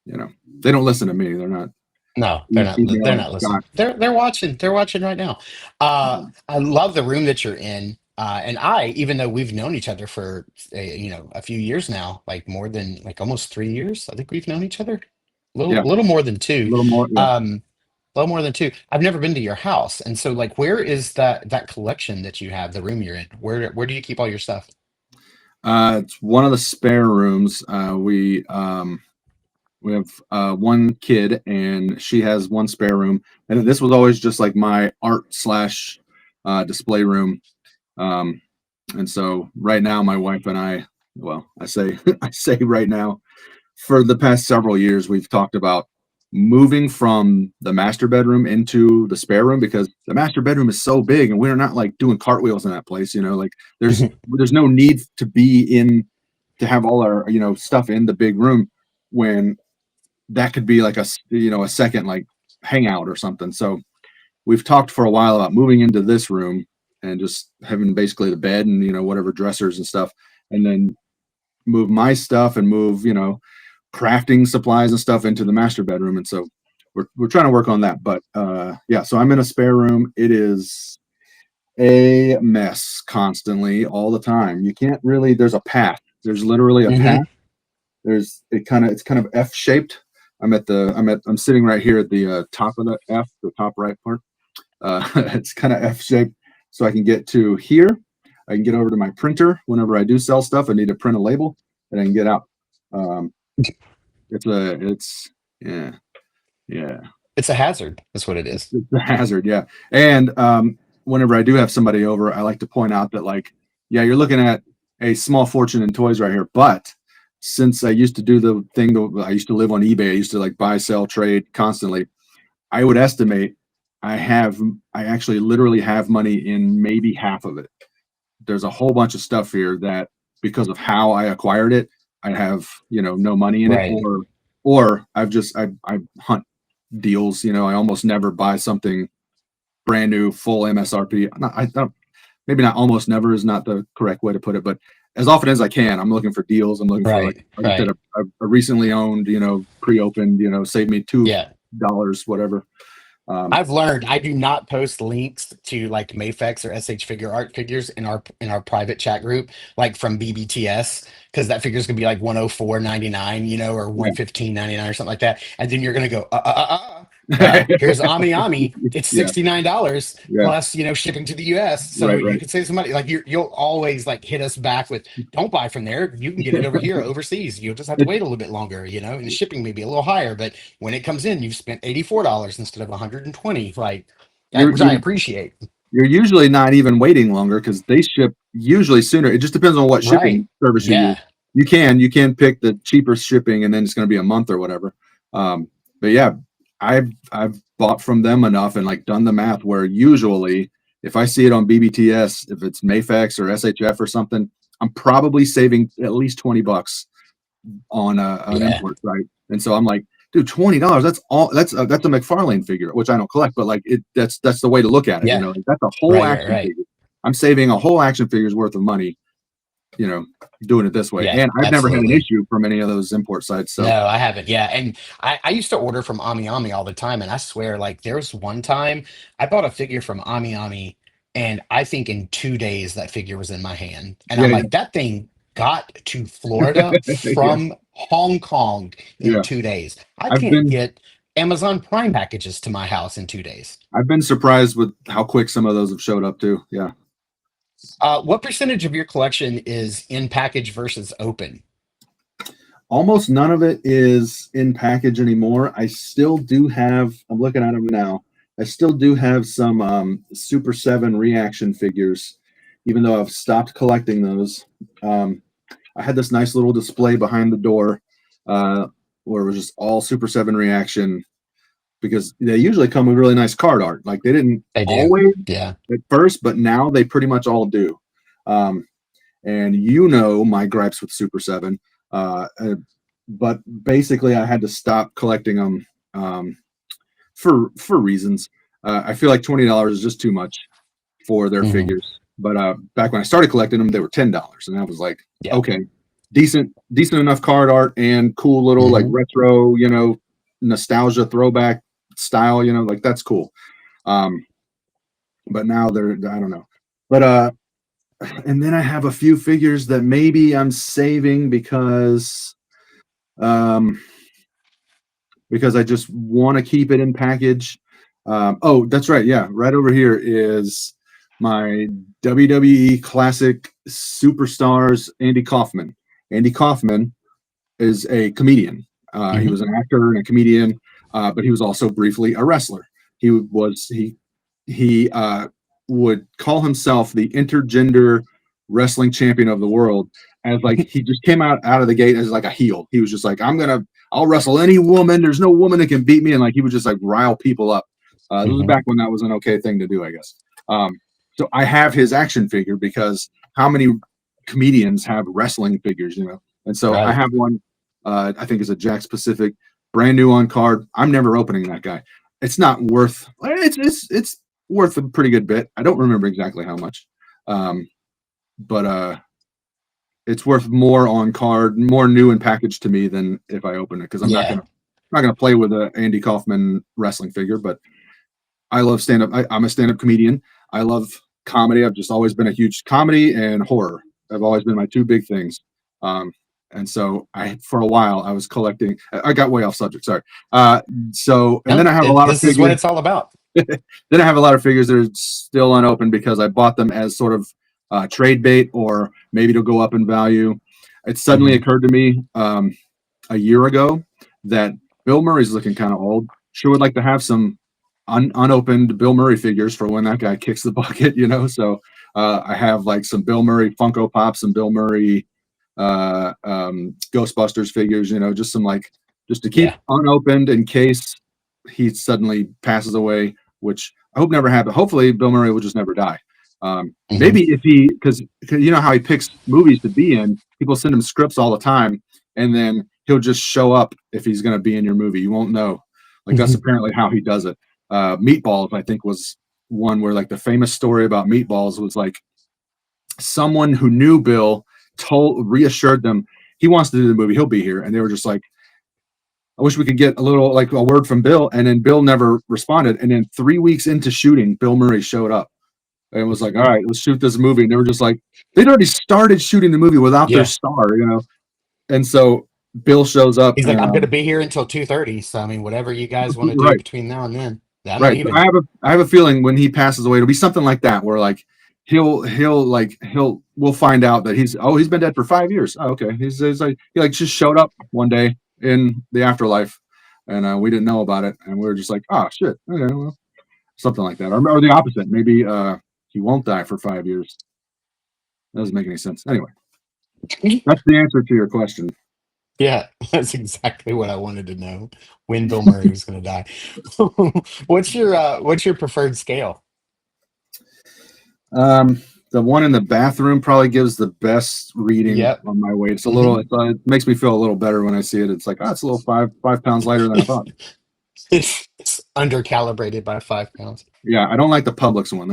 they don't listen to me. They're not No, they're not. They're email not listening. Scott. They're watching. They're watching right now. I love the room that you're in. And even though we've known each other for a few years now, like more than like almost 3 years, I think we've known each other. Yeah, Little more than a two. little more. Yeah. Um, a little more than two. I've never been to your house, and so like, where is that collection that you have? The room you're in. Where do you keep all your stuff? It's one of the spare rooms. We have one kid, and she has one spare room. And this was always just like my art slash display room. Um, and so right now, my wife and I, well, I say I say right now, for the past several years, we've talked about moving from the master bedroom into the spare room because the master bedroom is so big and we're not like doing cartwheels in that place, like there's no need to be in to have all our stuff in the big room when that could be like a second like hangout or something. So we've talked for a while about moving into this room and just having basically the bed and whatever dressers and stuff, and then move my stuff and move crafting supplies and stuff into the master bedroom. And so we're trying to work on that. But yeah, so I'm in a spare room. It is a mess constantly all the time. You can't really, there's a path. There's literally a path. It's kind of F shaped. I'm sitting right here at the top of the F, the top right part. It's kind of F shaped, so I can get to here. I can get over to my printer whenever I do sell stuff. I need to print a label, and I can get out. Um, yeah, yeah. It's a hazard. That's what it is. It's a hazard, yeah. And whenever I do have somebody over, I like to point out that, like, yeah, you're looking at a small fortune in toys right here. But since I used to do the thing, I used to live on eBay. I used to like buy, sell, trade constantly. I would estimate I actually literally have money in maybe half of it. There's a whole bunch of stuff here that because of how I acquired it, I have, no money in Right. it, or I hunt deals. I almost never buy something brand new, full MSRP. I don't, maybe not almost never is not the correct way to put it, but as often as I can, I'm looking for deals. I'm looking for like I said, Right. a recently owned, pre-opened, save me Yeah. $2, whatever. I've learned I do not post links to like Mafex or SH Figure Art figures in our private chat group, like from BBTS, because that figure's gonna be like 104.99, or Yeah. 115.99 or something like that. And then you're gonna go, here's Ami Ami. It's Yeah. $69 Yeah. plus, shipping to the US. So Right. you Right. could save some money. Like you'll always like hit us back with, don't buy from there. You can get it over here overseas. You'll just have to It, wait a little bit longer, and the shipping may be a little higher, but when it comes in, you've spent $84 instead of 120. Like you're which I you're appreciate. you're usually not even waiting longer because they ship usually sooner. It just depends on what shipping Right. service you use. Yeah. You can pick the cheaper shipping and then it's going to be a month or whatever. But yeah, I've bought from them enough and like done the math where usually if I see it on BBTS, if it's Mafex or SHF or something, I'm probably saving at least $20 on an Yeah. import site. And so I'm like, dude, $20. That's all. That's a McFarlane figure, which I don't collect, but like that's the way to look at it. Yeah. Like, that's a whole Right. Right. action Right. figure. I'm saving a whole action figure's worth of money. Doing it this way, Yeah. and I've never had an Absolutely. issue from any of those import sites. So No, I haven't. Yeah. And I used to order from Ami Ami all the time. And I swear, like, there was one time I bought a figure from Ami Ami, and I think in 2 days that figure was in my hand. And I'm yeah, like, that thing got to Florida yeah, from Hong Kong in yeah. 2 days. I I've can't been get Amazon Prime packages to my house in 2 days. I've been surprised with how quick some of those have showed up too. Yeah. What percentage of your collection is in package versus open? Almost none of it is in package anymore. I still do have, I'm looking at them now. I still do have some Super 7 reaction figures, even though I've stopped collecting those. I had this nice little display behind the door where it was just all Super 7 reaction because they usually come with really nice card art. Like they didn't They do. always Yeah. at first, but now they pretty much all do. Um, and my gripes with Super 7. But basically, I had to stop collecting them for reasons. I feel like $20 is just too much for their Hmm. figures. But back when I started collecting them, they were $10, and I was like, Yeah. okay, decent enough card art and cool little like Hmm. retro, nostalgia throwback style, like that's cool. Um, but now I don't know. But and then I have a few figures that maybe I'm saving um because I just want to keep it in package. Oh, that's right. Yeah, right over here is my WWE Classic Superstars Andy Kaufman. Andy Kaufman is a comedian. He was an actor and a comedian, but he was also briefly a wrestler. He would call himself the intergender wrestling champion of the world, as like he just came out of the gate as like a heel. He was just like, I'll wrestle any woman. There's no woman that can beat me, and like he would just like rile people up. This was back when that was an okay thing to do, I guess. So I have his action figure because how many comedians have wrestling figures, you know? And so I have one. I think it's a Jack Pacific, brand new on card. I'm never opening that guy. It's not worth. It's worth a pretty good bit. I don't remember exactly how much, but it's worth more on card, more new and packaged to me than if I open it, because I'm not gonna play with a Andy Kaufman wrestling figure. But I love stand up. I'm a stand up comedian. I love comedy. I've just always been a huge comedy and horror. Have always been my two big things. And so for a while I was collecting. I got way off subject. Sorry. Then I have a lot of. This is what it's all about. Then I have a lot of figures that are still unopened because I bought them as sort of trade bait, or maybe to go up in value. It suddenly occurred to me a year ago that Bill Murray's looking kind of old. Sure would like to have some unopened Bill Murray figures for when that guy kicks the bucket, you know. So I have like some Bill Murray Funko Pops, some Bill Murray Ghostbusters figures, you know, just to keep unopened in case he suddenly passes away, which I hope never happens. Hopefully Bill Murray will just never die. Maybe if because you know how he picks movies to be in, people send him scripts all the time, and then he'll just show up if he's going to be in your movie. You won't know. Like that's apparently how he does it. Meatballs, I think, was one where like the famous story about Meatballs was like someone who knew Bill reassured them he wants to do the movie, he'll be here, and they were just like, I wish we could get a little like a word from Bill, and then Bill never responded, and then 3 weeks into shooting, Bill Murray showed up and was like, all right, let's shoot this movie, and they were just like, they'd already started shooting the movie without their star, you know, and so Bill shows up. He's like, I'm going to be here until 2:30, so I mean, whatever you guys want to do between now and then. Right. So I have a feeling when he passes away, it'll be something like that, where like we'll find out that he's been dead for 5 years. Oh, okay. He's like he like just showed up one day in the afterlife, and we didn't know about it, and we were just like, oh shit, okay, well, something like that, or the opposite. Maybe he won't die for 5 years. That doesn't make any sense. Anyway, that's the answer to your question. Yeah, that's exactly what I wanted to know. When Bill Murray was going to die. What's your preferred scale? The one in the bathroom probably gives the best reading on my weight. It's a little. It makes me feel a little better when I see it. It's like, oh, it's a little 5 pounds lighter than I thought. It's under calibrated by 5 pounds. Yeah, I don't like the Publix one.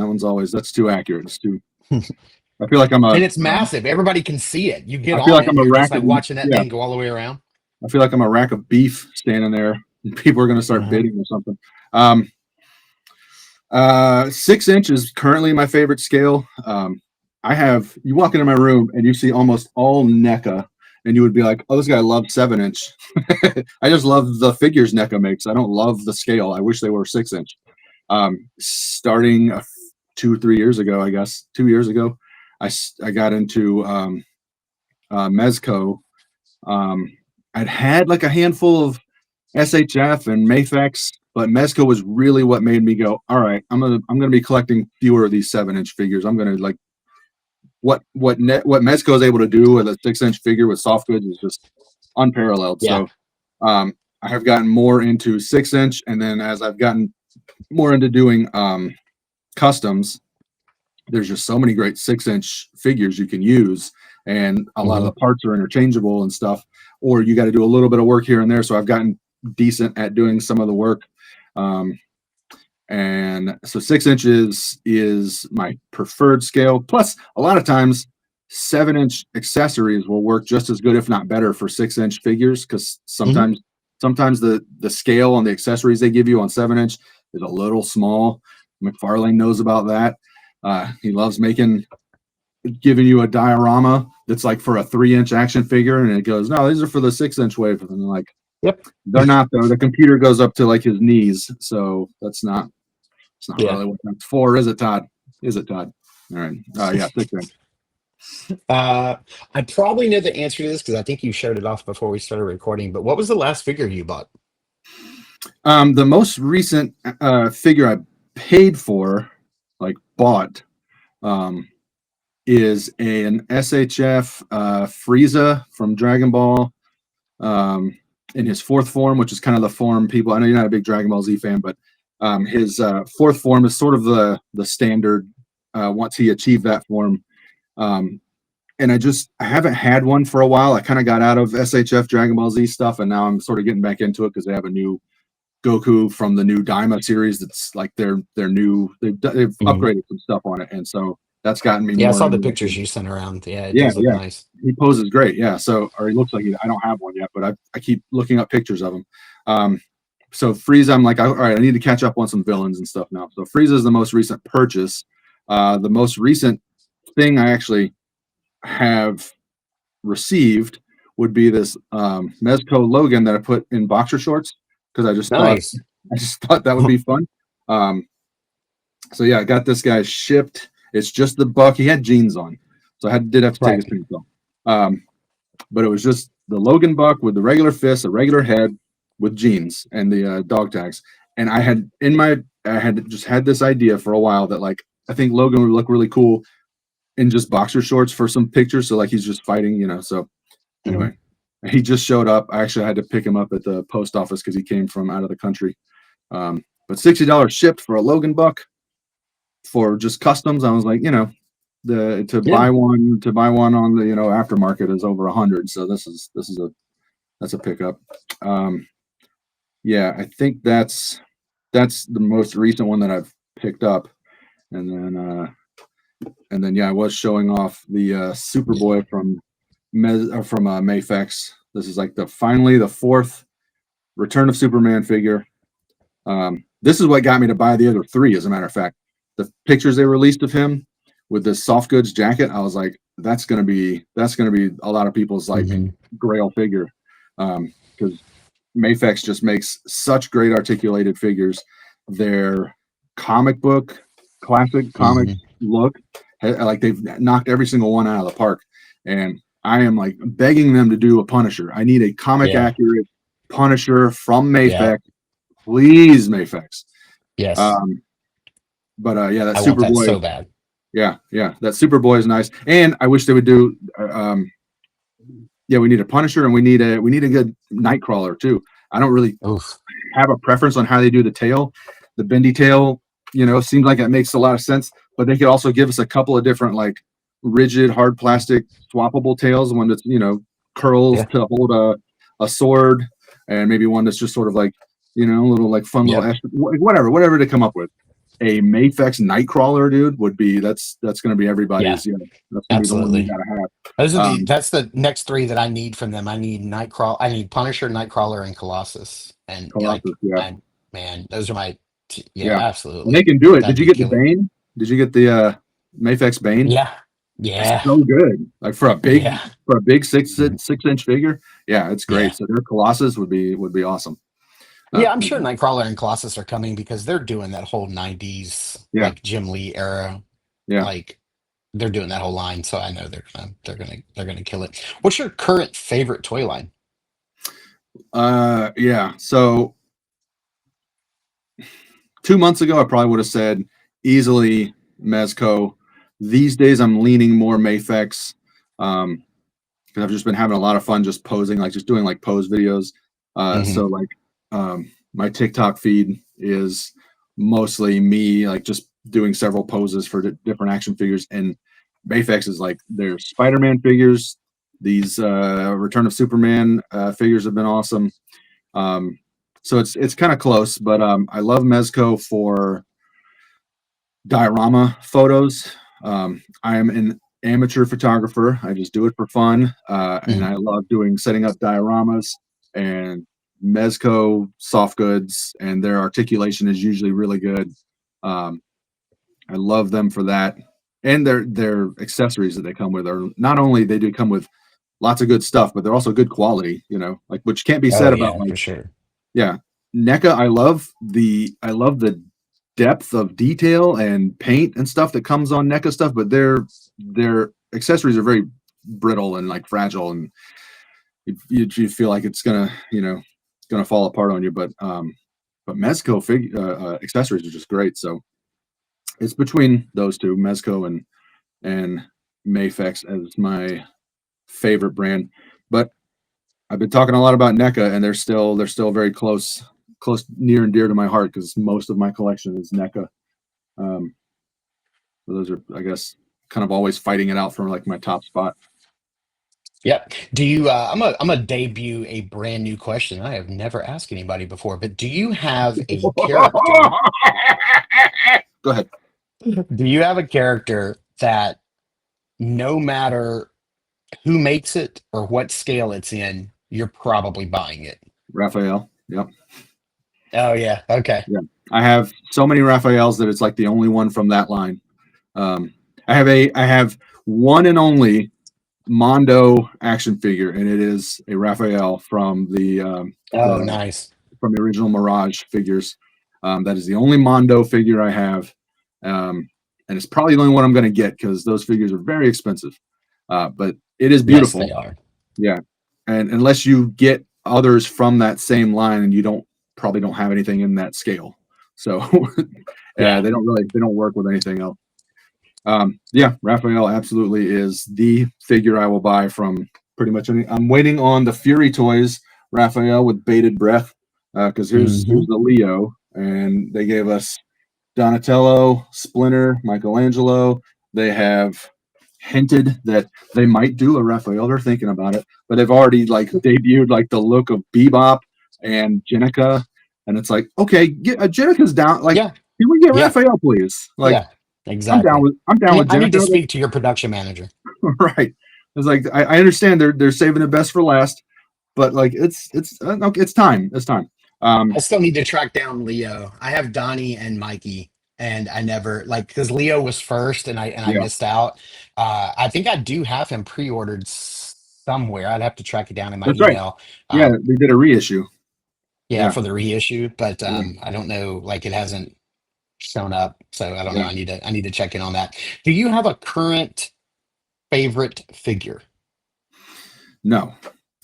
That's too accurate. It's too. I feel like and it's massive. Everybody can see it. You get I feel like I'm a rack just watching that thing go all the way around. I feel like I'm a rack of beef standing there. People are going to start bidding or something. 6 inch is currently my favorite scale. You walk into my room and you see almost all NECA, and you would be like, oh, this guy loves 7 inch. I just love the figures NECA makes. I don't love the scale. I wish they were 6 inch. Starting 2 years ago, I guess 2 years ago, I got into Mezco. I'd had like a handful of SHF and Mafex, but Mezco was really what made me go, all right, I'm gonna be collecting fewer of these 7 inch figures. I'm gonna like what Mezco is able to do with a 6 inch figure with soft goods is just unparalleled. Yeah. So I have gotten more into 6 inch, and then as I've gotten more into doing customs, there's just so many great 6 inch figures you can use, and a lot of the parts are interchangeable and stuff, or you got to do a little bit of work here and there. So I've gotten decent at doing some of the work. And so 6 inches is my preferred scale. Plus, a lot of times 7 inch accessories will work just as good, if not better, for 6 inch figures, because sometimes the scale on the accessories they give you on 7 inch is a little small. McFarlane knows about that. He loves giving you a diorama that's like for a 3 inch action figure, and it goes, no, these are for the 6 inch wave. And they're like, yep, they're not though. The computer goes up to like his knees, so it's not really what that's for, is it, Todd? Is it, Todd? All right. Yeah, 6 inch. I probably know the answer to this because I think you showed it off before we started recording. But what was the last figure you bought? The most recent figure I paid for, like bought, um, is an SHF Frieza from Dragon Ball, in his fourth form, which is kind of the form people. I know you're not a big Dragon Ball Z fan, but his fourth form is sort of the standard once he achieved that form. Um, and I haven't had one for a while. I kind of got out of SHF Dragon Ball Z stuff, and now I'm sort of getting back into it because they have a new Goku from the new Daima series. That's like their new. They've Mhm. upgraded some stuff on it, and so that's gotten me Yeah, I more saw the into it. pictures you sent around. Yeah, it Yeah, does look yeah, nice. he poses great. Yeah, so or he looks like I don't have one yet, but I keep looking up pictures of him. So Frieza, I'm like, all right, I need to catch up on some villains and stuff now. So Frieza is the most recent purchase. The most recent thing I actually have received would be this Mezco Logan that I put in boxer shorts because Nice. I just thought that would be fun. Um, so yeah, I got this guy shipped. It's just the buck. He had jeans on, so did have to take his Right. pants off. But it was just the Logan buck with the regular fist, a regular head with jeans and the dog tags. And I had just had this idea for a while that like I think Logan would look really cool in just boxer shorts for some pictures. So like he's just fighting, So Mhm. anyway, he just showed up. I actually had to pick him up at the post office because he came from out of the country. But $60 shipped for a Logan buck for just customs. I was like, the Yeah. to buy one on the aftermarket is over 100. So that's a pickup. Um, yeah, I think that's the most recent one that I've picked up, and then yeah, I was showing off the Superboy from Mayfex. This is like finally the fourth Return of Superman figure. This is what got me to buy the other three. As a matter of fact, the pictures they released of him with this soft goods jacket, I was like, that's gonna be a lot of people's like Mhm. grail figure, because Mayfex just makes such great articulated figures. Their comic book, classic comic Mhm. look, like they've knocked every single one out of the park. And I am like begging them to do a Punisher. I need a comic Yeah. accurate Punisher from Yeah. Mayfex, please, Mayfex. Yes. Um, but yeah, that I want that Superboy, so bad. yeah, that Superboy is nice. And I wish they would do. Yeah, we need a Punisher and we need a good Nightcrawler too. I don't really Oof. have a preference on how they do the tail. The bendy tail, seems like it makes a lot of sense, but they could also give us a couple of different like rigid, hard plastic, swappable tails. One that's curls Yeah. to hold a sword, and maybe one that's just sort of like a little like fun little Yep. whatever to come up with. A Mayfex Nightcrawler, dude, would be that's going to be Yeah. everybody's. That's going to be the one we Absolutely. got to have. Those are Um, that's the next three that I need from them. I need I need Punisher, Nightcrawler, and Colossus. And Colossus, yeah, man, those are yeah, yeah, and they absolutely. can do it. Did That'd you be get the killer. Bane? Did you get the Mayfex Bane? Yeah. It's Yeah. so good. Like Yeah. for a big Mhm. 6 inch figure. Yeah, it's great. Yeah. So their Colossus would be awesome. Uh, Yeah, I'm sure Nightcrawler and Colossus are coming because they're doing that whole 90s yeah, like Jim Lee era. yeah. Like they're doing that whole line, so I know they're gonna kill it. What's your current favorite toy line? Yeah. So 2 months ago, I probably would have said easily Mezco. These days, I'm leaning more Mayfex, because I've just been having a lot of fun just posing, like just doing like pose videos. Hmm. So like my TikTok feed is mostly me like just doing several poses for different action figures, and Mayfex is like their Spider-Man figures. These Return of Superman figures have been awesome. Um, so it's kind of close, but I love Mezco for diorama photos. I am an amateur photographer. I just do it for fun, and Hmm. I love setting up dioramas and Mezco soft goods, and their articulation is usually really good. Um, I love them for that, and their accessories that they come with are not only they do come with lots of good stuff, but they're also good quality. Like which can't be Oh said about yeah, like for sure. yeah, NECA. I love the depth of detail and paint and stuff that comes on NECA stuff, but their accessories are very brittle and like fragile, and you feel like it's gonna fall apart on you. But Mezco accessories are just great. So it's between those two, Mezco and Mafex as my favorite brand. But I've been talking a lot about NECA, and they're still very close, near and dear to my heart, because most of my collection is NECA. So those are, I guess, kind of always fighting it out for like my top spot. Yep. Do you? I'm a debut a brand new question. I have never asked anybody before, but do you have a character? Go ahead. Do you have a character that no matter who makes it or what scale it's in, you're probably buying it? Raphael. Yep. Oh yeah. Okay. Yeah. I have so many Raphaels that it's like the only one from that line. I have one and only Mondo action figure, and it is a Raphael from Oh, nice. from the original Mirage figures. That is the only Mondo figure I have, and it's probably the only one I'm going to get because those figures are very expensive. But it is Yes, beautiful. they are. Yeah, and unless you get others from that same line, and you probably don't have anything in that scale, so Yeah. they don't work with anything else. Yeah, Raphael absolutely is the figure I will buy from pretty much any. I'm waiting on the Fury Toys Raphael with bated breath, because here's Hmm. the Leo, and they gave us Donatello, Splinter, Michelangelo. They have hinted that they might do a Raphael. They're thinking about it, but they've already like debuted like the look of Bebop and Jenica, and it's like, okay, get Jenica's down. Like, Yeah. can we get Yeah. Raphael, please? Like, Yeah. Exactly. I'm down with I need to Jenica. speak to your production manager. Right. It's like I understand they're saving the best for last, but like okay, it's time. It's time. I still need to track down Leo. I have Donnie and Mikey, and I never like because Leo was first, and I Yeah, missed out. I think I do have him pre-ordered somewhere. I'd have to track it down in my that's right. email. Yeah, Um, they did a reissue. yeah, Yeah, for the reissue, but yeah, I don't know. Like it hasn't shown up, so I don't know. yeah. I need to check in on that. Do you have a current favorite figure? No,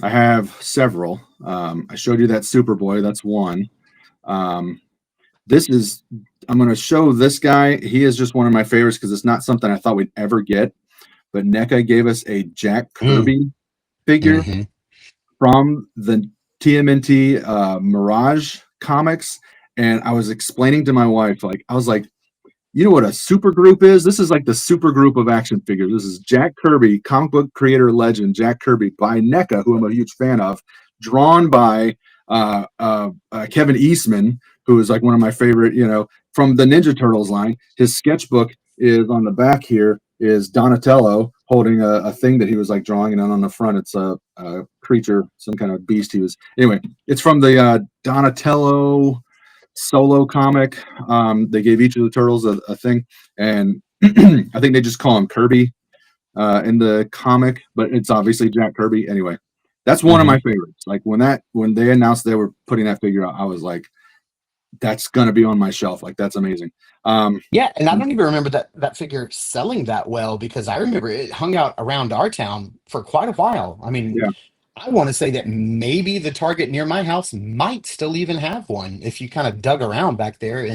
I have several. I showed you that Superboy. That's one. Um, this is. I'm going to show this guy. He is just one of my favorites because it's not something I thought we'd ever get. But NECA gave us a Jack Mm, Kirby figure hmm. from the TMNT Mirage comics, and I was explaining to my wife, like, I was like, you know what a super group is? This is like the super group of action figures. This is Jack Kirby, comic book creator legend Jack Kirby by NECA, who I'm a huge fan of, drawn by Kevin Eastman, who is like one of my favorite, from the Ninja Turtles line. His sketchbook is on the back here, is Donatello holding a thing that he was like drawing, and then on the front it's a creature, some kind of beast he was. Anyway, it's from the Donatello solo comic. They gave each of the turtles a thing, and I think they just call him Kirby in the comic, but it's obviously Jack Kirby. Anyway, that's one of Hmm. my favorites. Like when they announced they were putting that figure out, I was like, that's gonna be on my shelf. Like, that's amazing. Yeah, and I don't even remember that figure selling that well because I remember it hung out around our town for quite a while. I mean, Yeah, I want to say that maybe the Target near my house might still even have one if you kind of dug around back there yeah.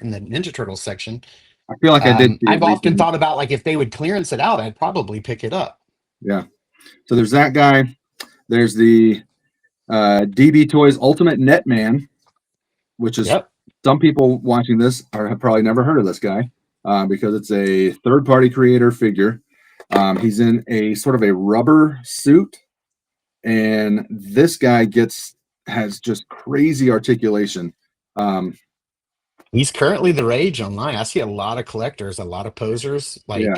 in the Ninja Turtles section. I feel like I did see it I've often recently. thought about like if they would clearance it out, I'd probably pick it up. Yeah. So there's that guy. There's the DB Toys Ultimate Netman, which is, Yep. some people watching this have probably never heard of this guy, because it's a third-party creator figure. He's in a sort of a rubber suit, and this guy has just crazy articulation. Um, He's currently the rage online. I see a lot of collectors, a lot of posers yeah,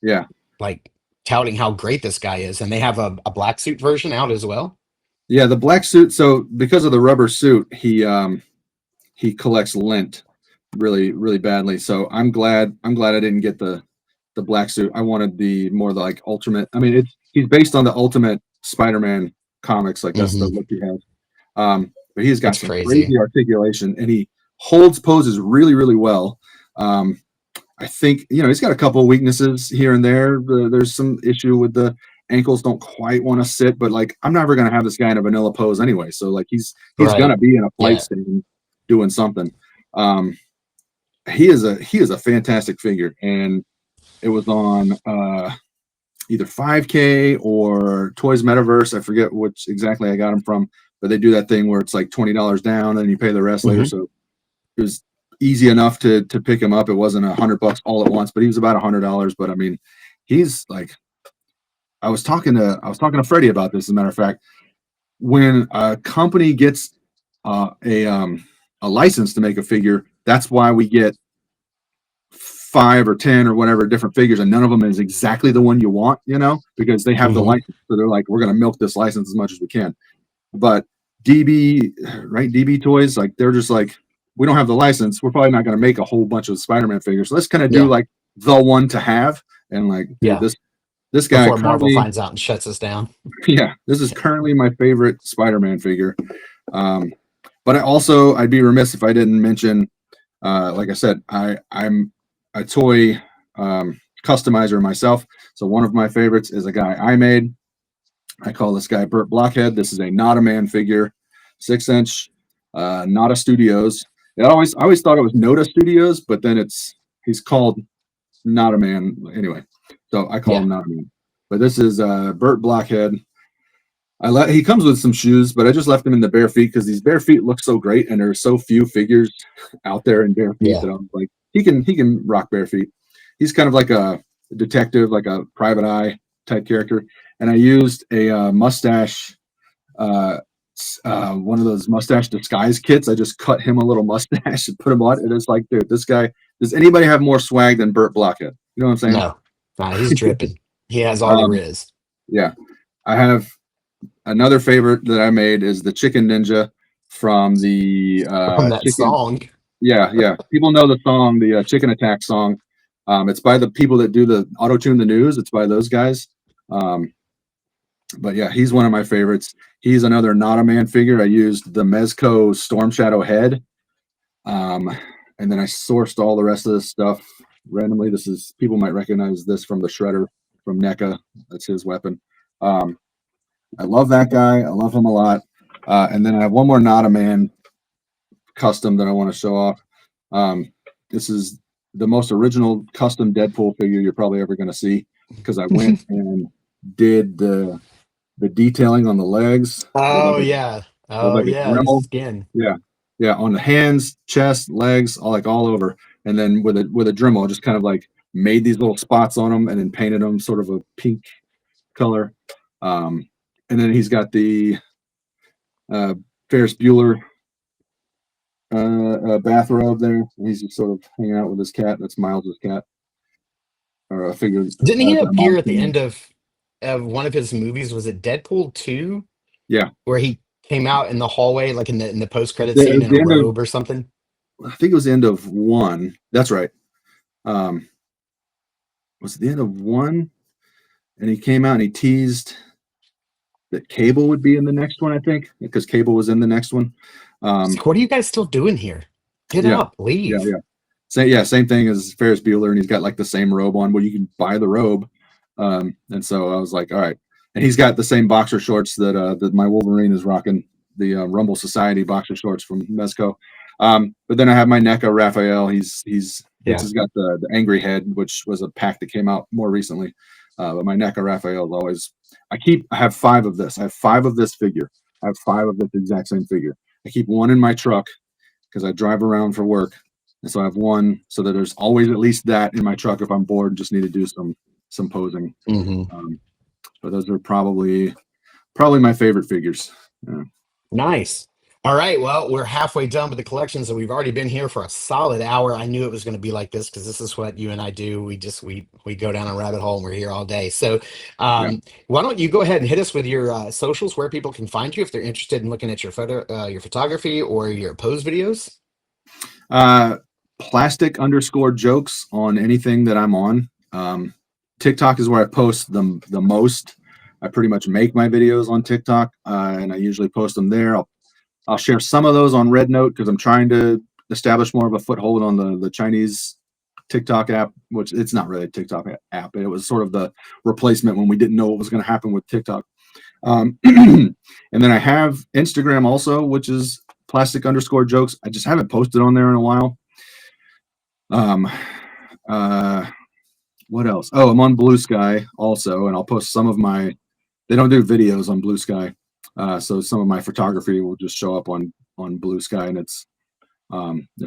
yeah, like touting how great this guy is, and they have a black suit version out as well. yeah. The black suit. So because of the rubber suit, he collects lint really, really badly. So I'm glad I didn't get the black suit. I wanted the more the like ultimate. I mean, he's based on the Ultimate Spider-Man comics. Like, that's the Hmm. look he has. But he's got It's some crazy crazy. articulation, and he holds poses really, really well. I think, he's got a couple of weaknesses here and there. There's some issue with the ankles don't quite want to sit, but like I'm never going to have this guy in a vanilla pose anyway. So like he's going Right. to be in a flight Yeah. stand doing something. He is a fantastic figure, and it was on either 5K or Toys Metaverse. I forget which exactly I got him from, but they do that thing where it's like $20 down and you pay the rest later. Mhm. So it was easy enough to pick him up. It wasn't $100 all at once, but he was about $100. But I mean, he's like, I was talking to Freddie about this. As a matter of fact, when a company gets a license to make a figure, that's why we get 5 or 10 or whatever different figures, and none of them is exactly the one you want, because they have the Mhm. license. So they're like, we're going to milk this license as much as we can. But DB, right? DB Toys, like they're just like, we don't have the license. We're probably not going to make a whole bunch of Spider-Man figures. So let's kind of do Yeah. like the one to have. And like, dude, Yeah. this guy Before Marvel currently, finds out and shuts us down. yeah, this is currently my favorite Spider-Man figure. But I'd be remiss if I didn't mention, like I said, I'm a toy customizer myself. So one of my favorites is a guy I made. I call this guy Burt Blockhead. This is a Not a Man figure, 6-inch, Nada Studios. I always thought it was Noda Studios, but then he's called Not a Man anyway. So I call him Not a Man. But this is Burt Blockhead. He comes with some shoes, but I just left him in the bare feet because these bare feet look so great, and there's so few figures out there in bare feet that I'm like, he can rock bare feet. He's kind of like a detective, like a private eye type character. And I used a mustache, one of those mustache disguise kits. I just cut him a little mustache and put him on. And it's like, dude, this guy, does anybody have more swag than Burt Blockhead? You know what I'm saying? No, he's dripping. He has all the riz. Yeah. I have another favorite that I made is the Chicken Ninja from the From that song. Yeah. People know the song, the Chicken Attack song. It's by the people that do the auto-tune the news. It's by those guys. But yeah, he's one of my favorites. He's another Not a Man figure. I used the Mezco Storm Shadow head. And then I sourced all the rest of this stuff randomly. People might recognize this from the Shredder from NECA. That's his weapon. I love that guy. I love him a lot. And then I have one more Not a Man custom that I want to show off. This is the most original custom Deadpool figure you're probably ever going to see, because I went and did the detailing on the legs. Oh yeah. The skin. Yeah, on the hands, chest, legs, all over. And then with a Dremel, just kind of like made these little spots on them and then painted them sort of a pink color. And then he's got the Ferris Bueller bathrobe there. He's just sort of hanging out with his cat. That's Miles's cat. Or I figured. Didn't he appear at the end of one of his movies? Was it Deadpool 2? Yeah. Where he came out in the hallway, like in the post-credit scene in a robe or something? I think it was the end of 1. That's right. Was it the end of 1? And he came out and he teased that Cable would be in the next one, I think, because Cable was in the next one. What are you guys still doing here? Get up, leave. Same thing as Ferris Bueller, and he's got like the same robe on. Well, you can buy the robe, and so I was like, all right. And he's got the same boxer shorts that my Wolverine is rocking, the Rumble Society boxer shorts from Mezco. But then I have my NECA Raphael. He's got the angry head, which was a pack that came out more recently. But my NECA Raphael is always. I have 5 of this. I have 5 of this figure. I have 5 of this exact same figure. I keep one in my truck because I drive around for work, and so I have one so that there's always at least that in my truck if I'm bored and just need to do some posing. Mm-hmm. But those are probably my favorite figures. Yeah. Nice. All right. Well, we're halfway done with the collection, so we've already been here for a solid hour. I knew it was going to be like this because this is what you and I do. We go down a rabbit hole and we're here all day. So why don't you go ahead and hit us with your socials, where people can find you if they're interested in looking at your photography or your pose videos? Plastic_jokes on anything that I'm on. TikTok is where I post the most. I pretty much make my videos on TikTok, and I usually post them there. I'll share some of those on Red Note because I'm trying to established more of a foothold on the Chinese TikTok app, which it's not really a TikTok app. It was sort of the replacement when we didn't know what was going to happen with TikTok. And then I have Instagram also, which is plastic_jokes. I just haven't posted on there in a while. What else? Oh, I'm on Blue Sky also, and I'll post some of my. They don't do videos on Blue Sky, so some of my photography will just show up on Blue Sky, and it's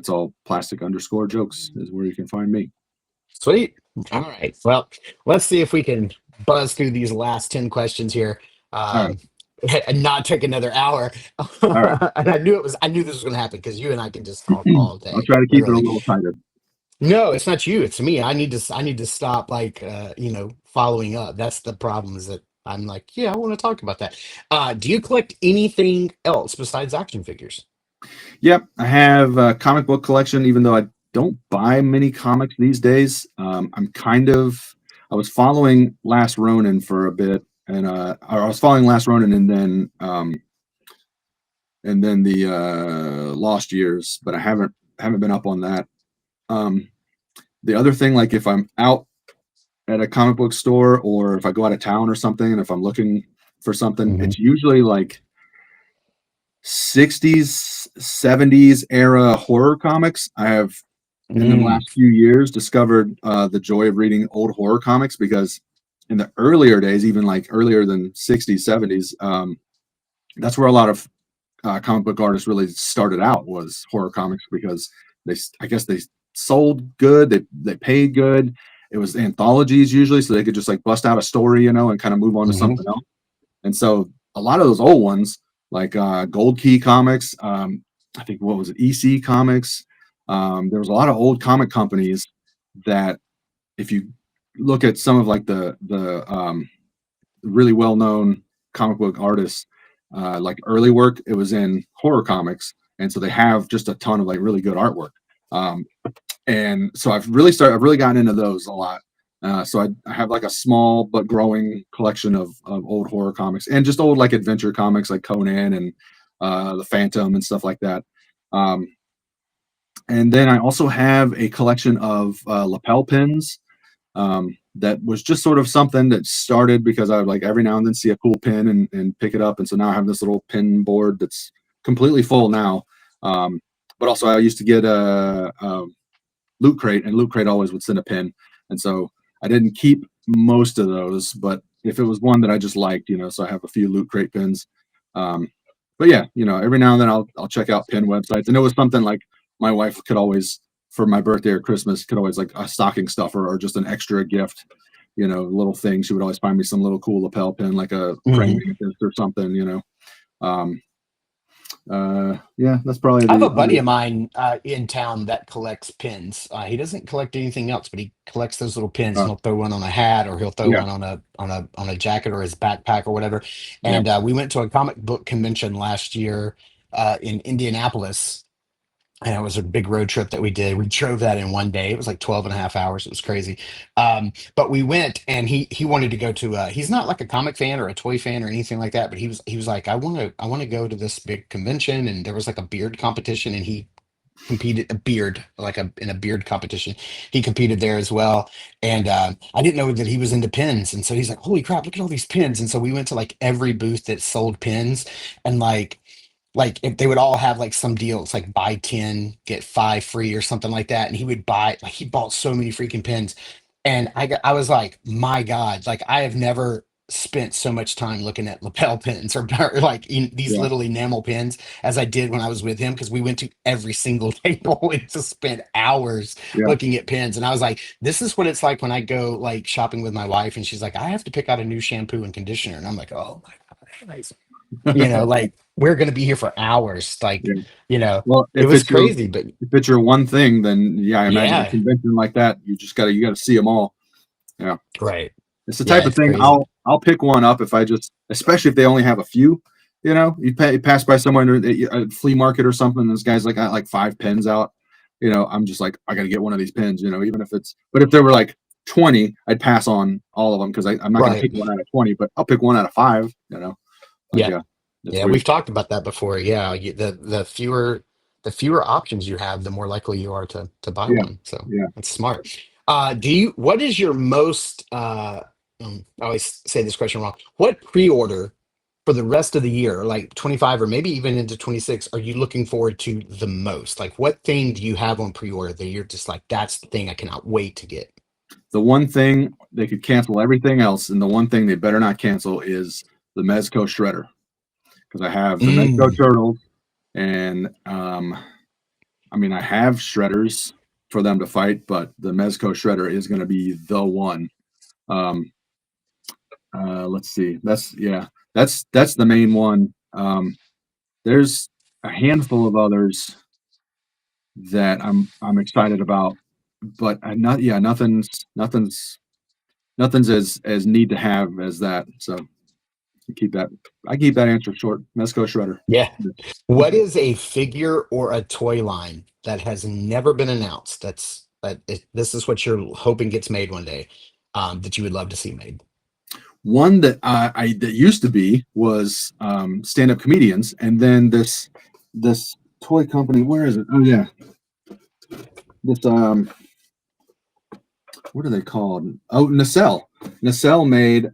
all plastic_jokes is where you can find me. Sweet. All right. Well, let's see if we can buzz through these last 10 questions here. All right. And not take another hour. All right. And I knew this was going to happen because you and I can just talk all I'll day. try to keep it a Literally. little tighter. No, it's not you. It's me. I need to stop following up. That's the problem is that I'm like, yeah, I want to talk about that. Do you collect anything else besides action figures? Yep, I have a comic book collection, even though I don't buy many comics these days. I was following Last Ronin for a bit, and or I was following Last Ronin and then the Lost Years, but I haven't been up on that. The other thing, like if I'm out at a comic book store or if I go out of town or something, and if I'm looking for something, it's usually like 60s, 70s era horror comics. I have in the last few years discovered the joy of reading old horror comics, because in the earlier days, even like earlier than 60s, 70s, that's where a lot of comic book artists really started out, was horror comics, because I guess they sold good, they paid good. It was anthologies usually, so they could just like bust out a story, and kind of move on to something else. And so a lot of those old ones, like Gold Key Comics, I think what was it, EC Comics. There was a lot of old comic companies that, if you look at some of like the really well-known comic book artists, like early work, it was in horror comics, and so they have just a ton of like really good artwork. And so I've really gotten into those a lot. So I have like a small but growing collection of old horror comics, and just old like adventure comics like Conan and the Phantom and stuff like that. And then I also have a collection of lapel pins. That was just sort of something that started because I would like every now and then see a cool pin and pick it up. And so now I have this little pin board that's completely full now. But also I used to get a Loot Crate, and Loot Crate always would send a pin. And so I didn't keep most of those, but if it was one that I just liked, so I have a few Loot Crate pins. But yeah, every now and then I'll check out pin websites. And it was something like my wife could always, for my birthday or Christmas, could always like a stocking stuffer or just an extra gift, little thing. She would always find me some little cool lapel pin, like a praying mantis or something, yeah, that's probably I have a buddy of mine in town that collects pins. He doesn't collect anything else, but he collects those little pins, and he'll throw one on a hat, or he'll throw yeah, one on a jacket or his backpack or whatever. yeah, And we went to a comic book convention last year in Indianapolis. And it was a big road trip that we did. We drove that in one day. It was like 12 and a half hours. It was crazy. But we went, and he wanted to go to he's not like a comic fan or a toy fan or anything like that, but he was like, I want to go to this big convention. And there was like a beard competition, and he competed in a beard competition. He competed there as well. And I didn't know that he was into pins. And so he's like, holy crap, look at all these pins. And so we went to like every booth that sold pins, and like if they would all have like some deals, like buy 10 get 5 free or something like that. And he would buy, like, he bought so many freaking pins. And I was like, my God, like I have never spent so much time looking at lapel pins or like these yeah, little enamel pins as I did when I was with him, because we went to every single table and just spent hours yeah, looking at pins. And I was like, this is what it's like when I go like shopping with my wife, and she's like, I have to pick out a new shampoo and conditioner. And I'm like, oh my God, like we're gonna be here for hours. Like, yeah. you know, Well, it was crazy, but if it's your one thing, then yeah, I imagine a yeah, convention like that, you gotta see them all. Yeah. right. It's the Yeah, type of it's thing crazy. I'll pick one up if especially if they only have a few. You pass by somewhere at a flea market or something, and this guy's like got like 5 pins out. I'm just like, I got to get one of these pins. Even if but if there were like 20, I'd pass on all of them, because I'm not going to Right. pick one out of 20, but I'll pick one out of 5. Like Yeah. yeah, it's Yeah, weird. we've talked about that before. Yeah, the fewer the fewer options you have, the more likely you are to buy Yeah, one. So yeah. that's smart. What is your most I always say this question wrong. What pre-order for the rest of the year, like 25 or maybe even into 26, are you looking forward to the most? Like what thing do you have on pre-order that you're just like, that's the thing I cannot wait to get? The one thing they could cancel everything else, and the one thing they better not cancel is the Mezco shredder, because I have the Mezco Mm. turtles, and I mean I have shredders for them to fight, but the Mezco shredder is going to be the one. Um, let's see, that's the main one. There's a handful of others that I'm excited about, but not yeah, nothing's as need to have as that. So keep that. I keep that answer short. Mezco shredder. Yeah. What is a figure or a toy line that has never been announced? This is what you're hoping gets made one day, that you would love to see made. One that that used to be was stand-up comedians, and then this toy company. Where is it? Oh yeah, this what are they called? Oh, Nacelle. Nacelle made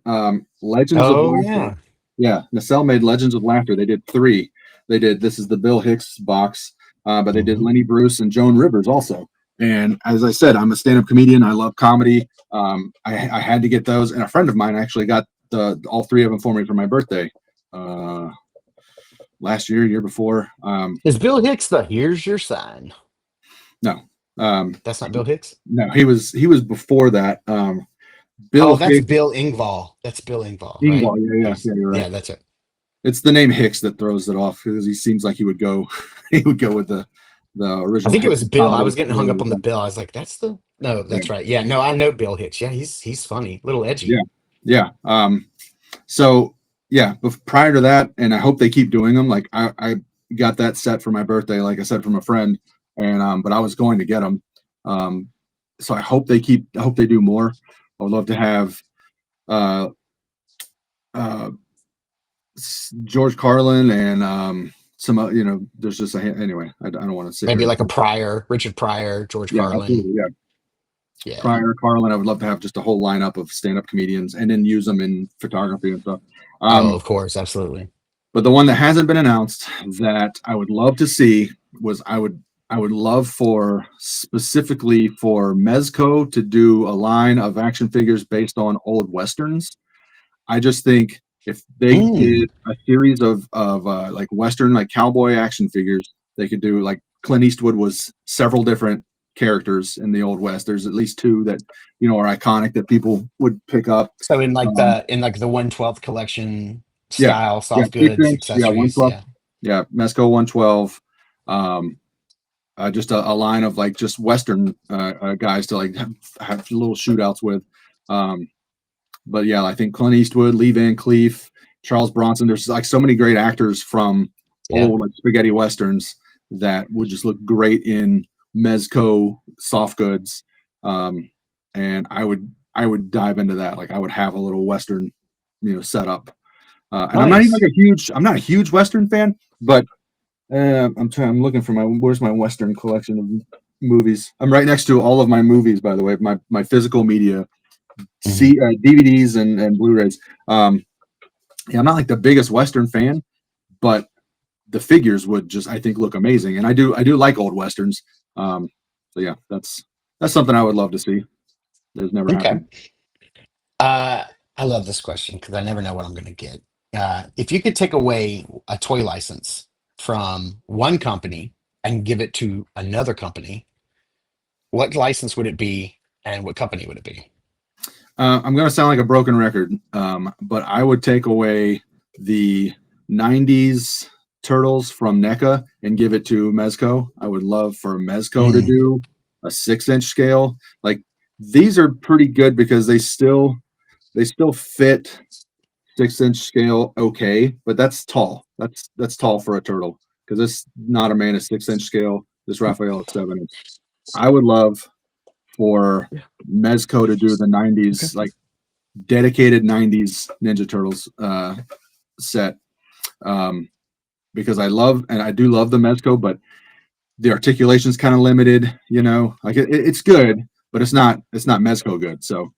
Legends of Oh Laughter. yeah. Yeah, Nacelle made Legends of Laughter. They did three. They did this is the Bill Hicks box, but they did Hmm. Lenny Bruce and Joan Rivers also. And as I said, I'm a stand-up comedian. I love comedy. I had to get those, and a friend of mine actually got the all three of them for me for my birthday last year, year before. Is Bill Hicks the here's your sign? No, um, That's not Bill Hicks? no, he was before that. Bill Oh, that's Hicks, Bill Engvall. That's Bill Engvall, right? Ingval, yeah, He's yeah, you're right. yeah, that's it. It's the name Hicks that throws it off because he seems like he would go, he would go with the I original think it Hicks was and Bill. I Commodore. was getting hung up on the Bill. I was like, that's the no, Yeah, that's right. Yeah, no, I know Bill Hicks. Yeah, he's funny, little yeah, edgy. yeah. So yeah, but prior to that, and I hope they keep doing them. Like I got that set for my birthday, like I said, from a friend, and but I was going to get them. Um, so I hope they do more. I would love to have uh, uh, George Carlin and some, there's just anyway. I don't want to sit here Maybe and like a Pryor, Richard Pryor, George yeah, Carlin. absolutely, yeah. Yeah. Pryor, Carlin, I would love to have just a whole lineup of stand-up comedians and then use them in photography and stuff. Oh, Um, of course, absolutely. but the one that hasn't been announced that I would love to see was I would love for specifically for Mezco to do a line of action figures based on old westerns. I just think if they Mm. did a series of like Western like cowboy action figures, they could do like Clint Eastwood was several different characters in the Old West. There's at least two that are iconic that people would pick up. So in like Um, the 112th collection yeah, style, yeah, soft six goods, inch, yeah, accessories. 112, Yeah. yeah, Mesco 112. Um, just a line of like just Western guys to like have little shootouts with. Um, but yeah, I think Clint Eastwood, Lee Van Cleef, Charles Bronson. There's like so many great actors from Yeah. old like spaghetti westerns that would just look great in Mezco soft goods. Um, and I would dive into that. Like I would have a little western, setup. And Nice. I'm not a huge western fan, but I'm looking for where's my western collection of movies. I'm right next to all of my movies, by the way. My physical media Mhm. see DVDs and Blu-rays. Yeah, I'm not like the biggest Western fan, but the figures would just I think look amazing, and I do like old westerns. Um, so yeah, that's something I would love to see. That's never Okay. happened. Uh, I love this question because I never know what I'm going to get. If you could take away a toy license from one company and give it to another company, what license would it be and what company would it be? I'm going to sound like a broken record, but I would take away the '90s Turtles from NECA and give it to Mezco. I would love for Mezco to Mm. do a 6-inch scale. Like these are pretty good because they still fit 6-inch scale okay, but that's tall. That's tall for a turtle because it's not a man at 6-inch scale. This Raphael is 7-inch. I would love for Yeah. Mezco to do the Okay. '90s like dedicated '90s Ninja Turtles set, um, because I do love the Mezco, but the articulation's kind of limited, like it's good, but it's not Mezco good. So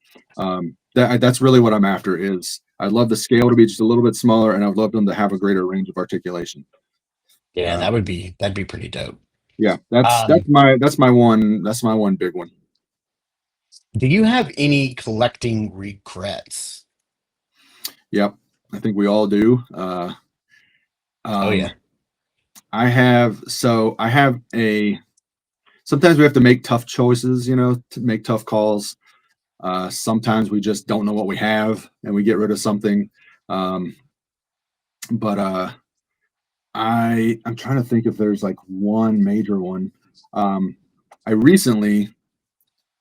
that's really what I'm after. Is I'd love the scale to be just a little bit smaller, and I'd love them to have a greater range of articulation. Yeah, that'd be pretty dope. Yeah, that's Um, my one big one. do you have any collecting regrets? Yep, I think we all do. Oh yeah. I have a. Sometimes we have to make tough choices, to make tough calls. Sometimes we just don't know what we have and we get rid of something. But I'm trying to think if there's like one major one. I recently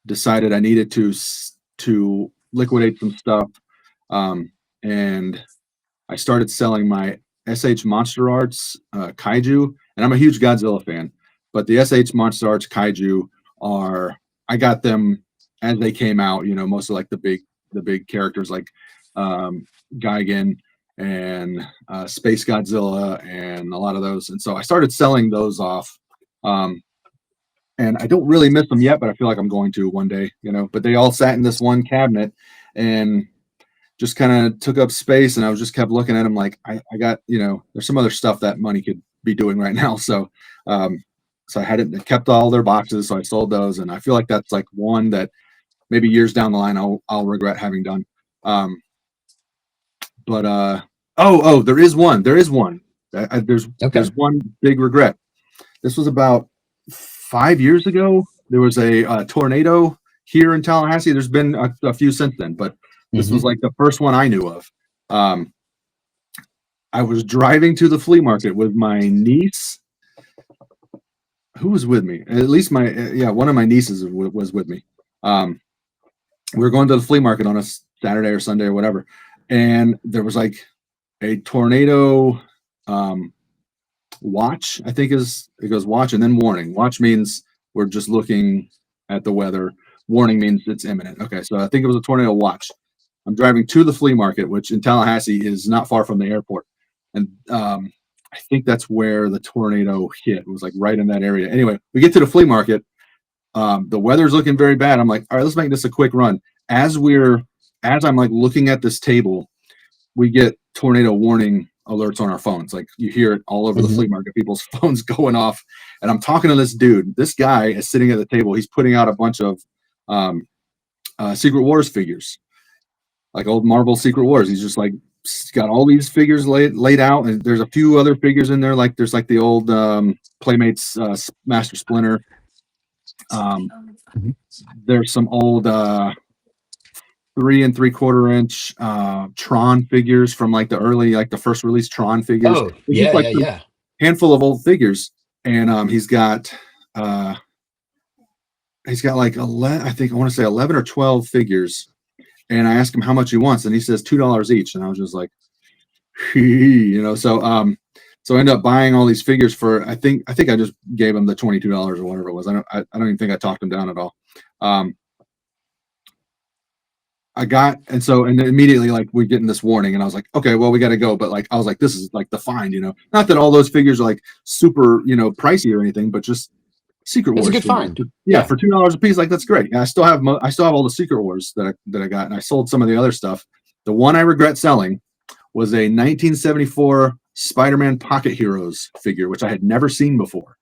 decided I needed to liquidate some stuff, and I started selling my SH Monster Arts Kaiju, and I'm a huge Godzilla fan. But the SH Monster Arts Kaiju I got them as they came out. Most of like the big characters like Gigan and Space Godzilla and a lot of those. And so I started selling those off. And I don't really miss them yet, but I feel like I'm going to one day, But they all sat in this one cabinet and just kind of took up space, and I was just kept looking at them like I got, there's some other stuff that money could be doing right now. So so I hadn't kept all their boxes, so I sold those, and I feel like that's like one that maybe years down the line I'll regret having done. But there is one. There's one big regret. This was about 5 years ago. There was a tornado here in Tallahassee. There's been a few since then, but this was like the first one I knew of. I was driving to the flea market with my niece. Who was with me? At least one of my nieces was with me. We were going to the flea market on a Saturday or Sunday or whatever, and there was like a tornado watch. I think it goes watch and then warning. Watch means we're just looking at the weather. Warning means it's imminent. Okay, so I think it was a tornado watch. I'm driving to the flea market, which in Tallahassee is not far from the airport, and I think that's where the tornado hit. It was like right in that area. Anyway, we get to the flea market. The weather's looking very bad. I'm like, all right, let's make this a quick run. As I'm like looking at this table, we get tornado warning alerts on our phones. Like you hear it all over the flea market, people's phones going off. And I'm talking to this dude. This guy is sitting at the table. He's putting out a bunch of Secret Wars figures, like old Marvel Secret Wars. He's just like got all these figures laid out, and there's a few other figures in there. Like there's like the old Playmates Master Splinter. There's some old 3 3/4 inch Tron figures from like the early, like the first release Tron figures. Oh, It's yeah, just like yeah. handful of old figures, and he's got like 11, I think I want to say 11 or 12 figures. And I asked him how much he wants, and he says $2 each. And I was just like, so I ended up buying all these figures for, I think I just gave him the $22 or whatever it was. I don't even think I talked him down at all. And then immediately like we get in this warning, and I was like, okay, well, we got to go. But like, I was like, this is like the find, not that all those figures are like super, pricey or anything, but just Secret Wars. It's a good find. Yeah, for $2 a piece, like that's great. And I still have all the Secret Wars that I got, and I sold some of the other stuff. The one I regret selling was a 1974 Spider-Man Pocket Heroes figure, which I had never seen before.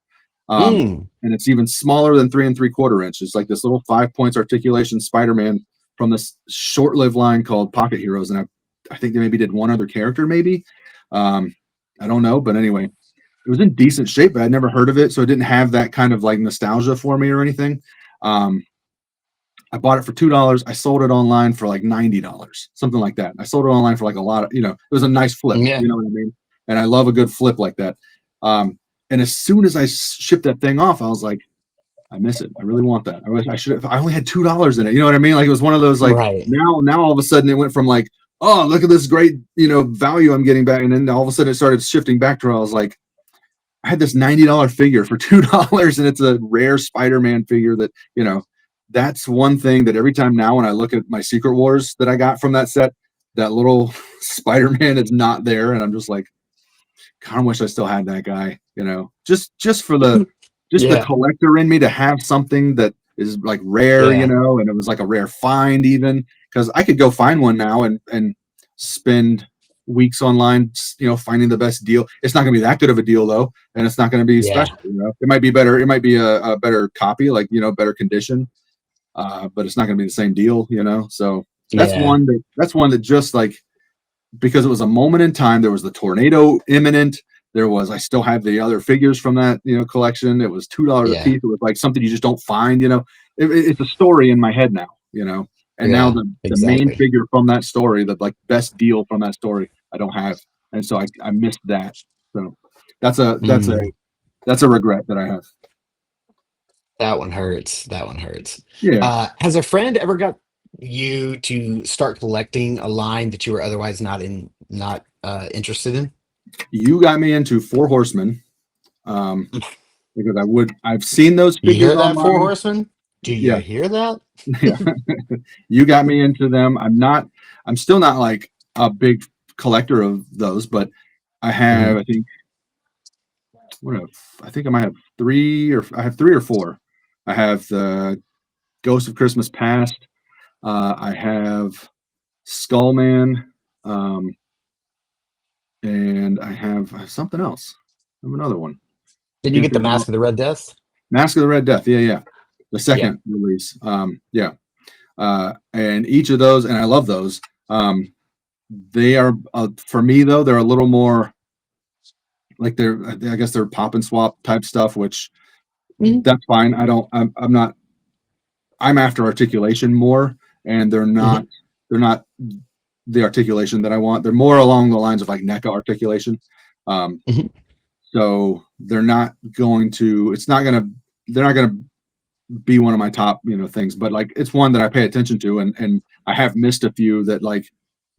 And it's even smaller than 3 3/4 inch. It's like this little 5 points articulation Spider-Man from this short-lived line called Pocket Heroes, and I think they maybe did one other character, maybe. I don't know, but anyway. It was in decent shape, but I'd never heard of it, so it didn't have that kind of like nostalgia for me or anything. I bought it for $2. I sold it online for like $90, something like that. I sold it online for like a lot of, it was a nice flip. Yeah. You know what I mean? And I love a good flip like that. And as soon as I shipped that thing off, I was like, I miss it. I really want that. I only had $2 in it. You know what I mean? Like it was one of those like right. now all of a sudden it went from like, oh, look at this great, value I'm getting back. And then all of a sudden it started shifting back to where I was like, I had this $90 figure for $2, and it's a rare Spider-Man figure that, that's one thing that every time now when I look at my Secret Wars that I got from that set, that little Spider-Man is not there. And I'm just like, kind of wish I still had that guy, just for the just the Yeah. collector in me to have something that is like rare, Yeah. and it was like a rare find even because I could go find one now and spend weeks online, finding the best deal. It's not going to be that good of a deal though, and it's not going to be Yeah. special. It might be better. It might be a better copy, like better condition, but it's not going to be the same deal. So Yeah. that's one that just like because it was a moment in time. There was the tornado imminent. There was I still have the other figures from that collection. It was $2 a Yeah. piece. It was like something you just don't find. It's a story in my head now. And now Yeah. the main Exactly. figure from that story, the like best deal from that story, I don't have, and so I missed that. So that's a that's a Mm, that's a regret that I have. that one hurts. That one hurts. Yeah, Has a friend ever got you to start collecting a line that you were otherwise not interested in? you got me into Four Horsemen, because I've seen those You figures hear that, Four online. Horsemen? Do you Yeah, hear that? yeah. You got me into them. I'm still not like a big collector of those, but I have, Mhm. I think, I think I might have three or four. I have the Ghost of Christmas Past. I have Skullman, um, and I have something else. I have another one. Did you Can't get the think of Mask of the Red Death? Mask of the Red Death. Yeah, yeah. The Yeah. second release. Yeah. And each of those, and I love those. They are for me though. They're a little more like I guess they're pop and swap type stuff, which Mhm. that's fine. I don't. I'm not. I'm after articulation more, and Mhm. they're not the articulation that I want. They're more along the lines of like NECA articulation. Um, Mhm. so they're not going to. It's not gonna. They're not gonna be one of my top things, but like it's one that I pay attention to, and I have missed a few that like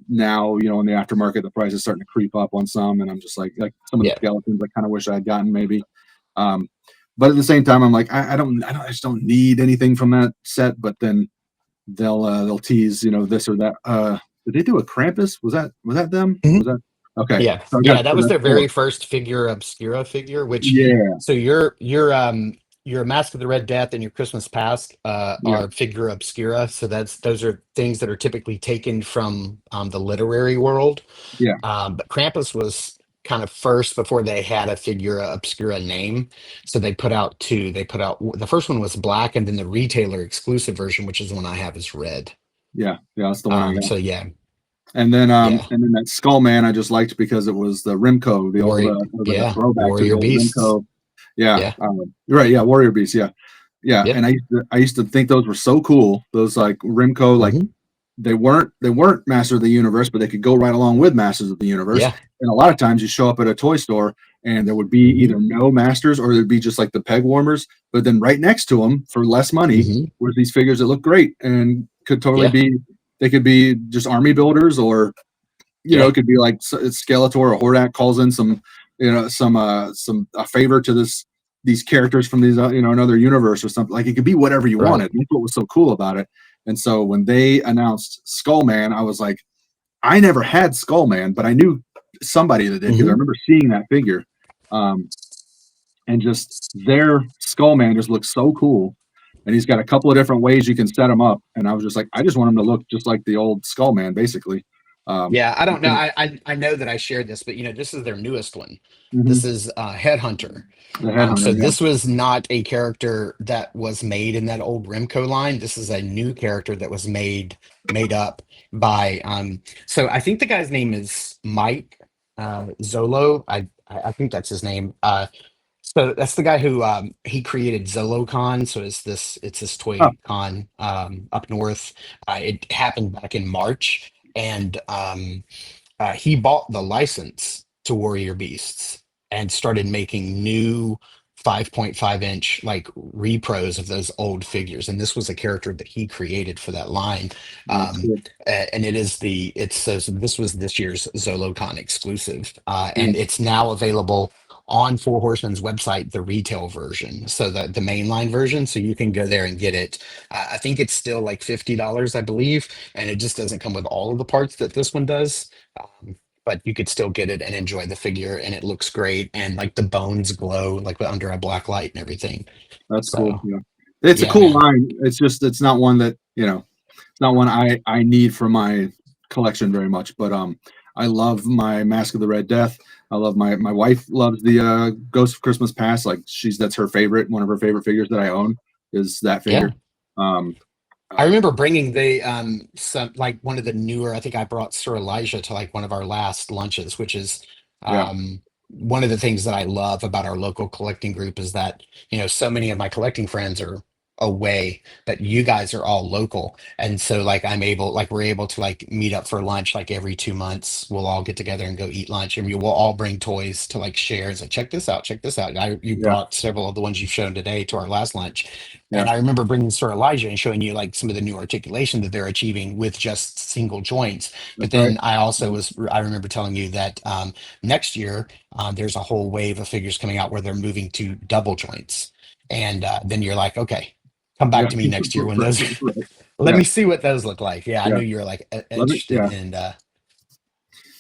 now in the aftermarket the price is starting to creep up on some, and I'm just like some of the Yeah. skeletons I kind of wish I had gotten maybe. Um, but at the same time, I'm like I just don't need anything from that set. But then they'll tease this or that. Did they do a Krampus? Was that them? Was Mhm. that okay? Yeah. So I got Yeah, that so was that's their four. very first figure obscura figure, which Yeah, so your Mask of the Red Death and your Christmas Past yeah, are figure obscura. So those are things that are typically taken from the literary world. yeah, But Krampus was kind of first before they had a figura obscura name. So they put out two. They put out the first one was black, and then the retailer exclusive version, which is the one I have, is red. yeah, yeah. That's the one I got. So yeah, And yeah, then that Skull Man I just liked because it was the Rimco, the old Warrior, it was like a yeah, throwback to the Warrior old Beasts, Rimco. Yeah, yeah, you're right. Yeah, Warrior Beast. Yeah, yeah. yeah, And I used to think those were so cool. Those like Rimco, like hmm, they weren't Master of the Universe, but they could go right along with Masters of the Universe. yeah, And a lot of times you show up at a toy store and there would be hmm, either no Masters or there'd be just like the peg warmers. But then right next to them for less money hmm, were these figures that look great and could totally yeah, be. They could be just army builders, or yeah, it could be like Skeletor or Hordak calls in some a favor to these characters from these another universe or something. Like it could be whatever you right, wanted. That's what was so cool about it. And so when they announced Skullman, I was like, I never had Skullman, but I knew somebody that did because I hmm, remember seeing that figure. Um, and just their Skullman just looks so cool. And he's got a couple of different ways you can set him up. And I was just like, I just want him to look just like the old Skullman, basically. yeah. I don't know. So, I know that I shared this, but this is their newest one. This mhm. is Headhunter. The headhunter, So yeah, this was not a character that was made in that old Remco line. This is a new character that was made up by so I think the guy's name is Mike Zolo. I think that's his name. So that's the guy who he created ZoloCon. So it's this oh, toy con up north. It happened back in March, and he bought the license to Warrior Beasts and started making new 5.5-inch like repros of those old figures. And this was a character that he created for that line. that's Um, cool. and it says this was this year's ZoloCon exclusive. Yeah, And it's now available on Four Horsemen's website, the retail version, so the mainline version. So you can go there and get it. I think it's still like $50, I believe, and it just doesn't come with all of the parts that this one does. but you could still get it and enjoy the figure, and it looks great, and like the bones glow like under a black light and everything. That's cool. So Yeah, it's a yeah, cool man. line. It's just it's not one that it's not one I need for my collection very much. But I love my Mask of the Red Death. I love my wife loves the Ghost of Christmas Past. Like that's her favorite. One of her favorite figures that I own is that Yeah. figure. Um, I uh, remember bringing the some like one of the newer. I think I brought Sir Elijah to like one of our last lunches, which is yeah, one of the things that I love about our local collecting group is that so many of my collecting friends are away, but you guys are all local, and so like we're able to like meet up for lunch like every 2 months. We'll all get together and go eat lunch, and we will all bring toys to like share. It's like check this out, check this out. You yeah, brought several of the ones you've shown today to our last lunch. yeah. And I remember bringing Sir Elijah and showing you like some of the new articulation that they're achieving with just single joints. But That's right. then I remember telling you that next year there's a whole wave of figures coming out where they're moving to double joints. And then you're like, okay, come Yeah, back to me next year when right, those, right. let Yeah, me see what those look like. Yeah, I yeah. knew you were like Let me. interested Yeah, in,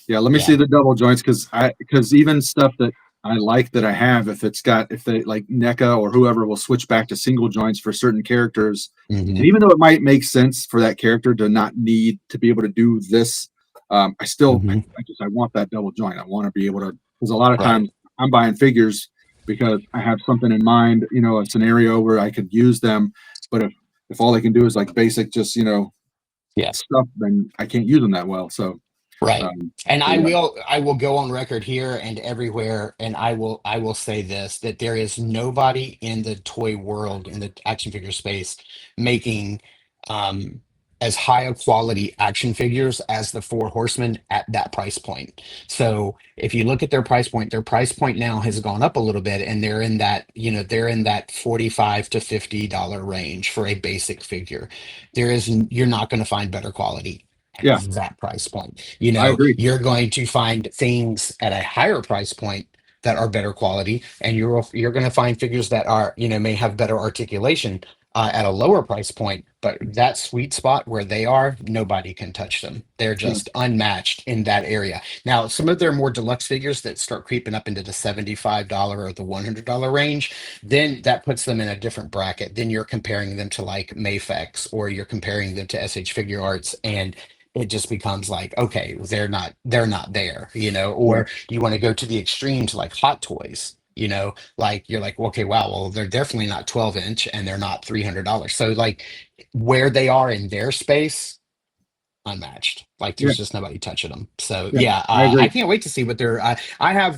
yeah. Let me yeah. see the double joints because even stuff that I like that I have, if they like NECA or whoever will switch back to single joints for certain characters, Hmm. and even though it might make sense for that character to not need to be able to do this, I still Hmm. I want that double joint. I want to be able to because a lot of Right. times I'm buying figures because I have something in mind, a scenario where I could use them, but if all they can do is like basic just Yeah. stuff, then I can't use them that well. So, Right. um, And so yeah, I will go on record here and everywhere, and I will say this, that there is nobody in the toy world, in the action figure space, making um as high a quality action figures as the Four Horsemen at that price point. So if you look at their price point now has gone up a little bit, and they're in that, they're in that 45 to $50 range for a basic figure. You're not going to find better quality at yeah, that price point. I agree. You're going to find things at a higher price point that are better quality, and you're going to find figures that are, may have better articulation at a lower price point. But that sweet spot where they are, nobody can touch them. They're Yeah, just unmatched in that area. Now, some of their more deluxe figures that start creeping up into the $75 or the $100 range, then that puts them in a different bracket. Then you're comparing them to like Mayfex, or you're comparing them to SH Figure Arts, and it just becomes like, okay, they're not there, yeah, or you want to go to the extreme to like Hot Toys, like you're like, okay, wow, well, they're definitely not 12-inch and they're not $300. So like where they are in their space, unmatched. Like yeah, there's just nobody touching them. So yeah. yeah, I I agree. can't wait to see what they're.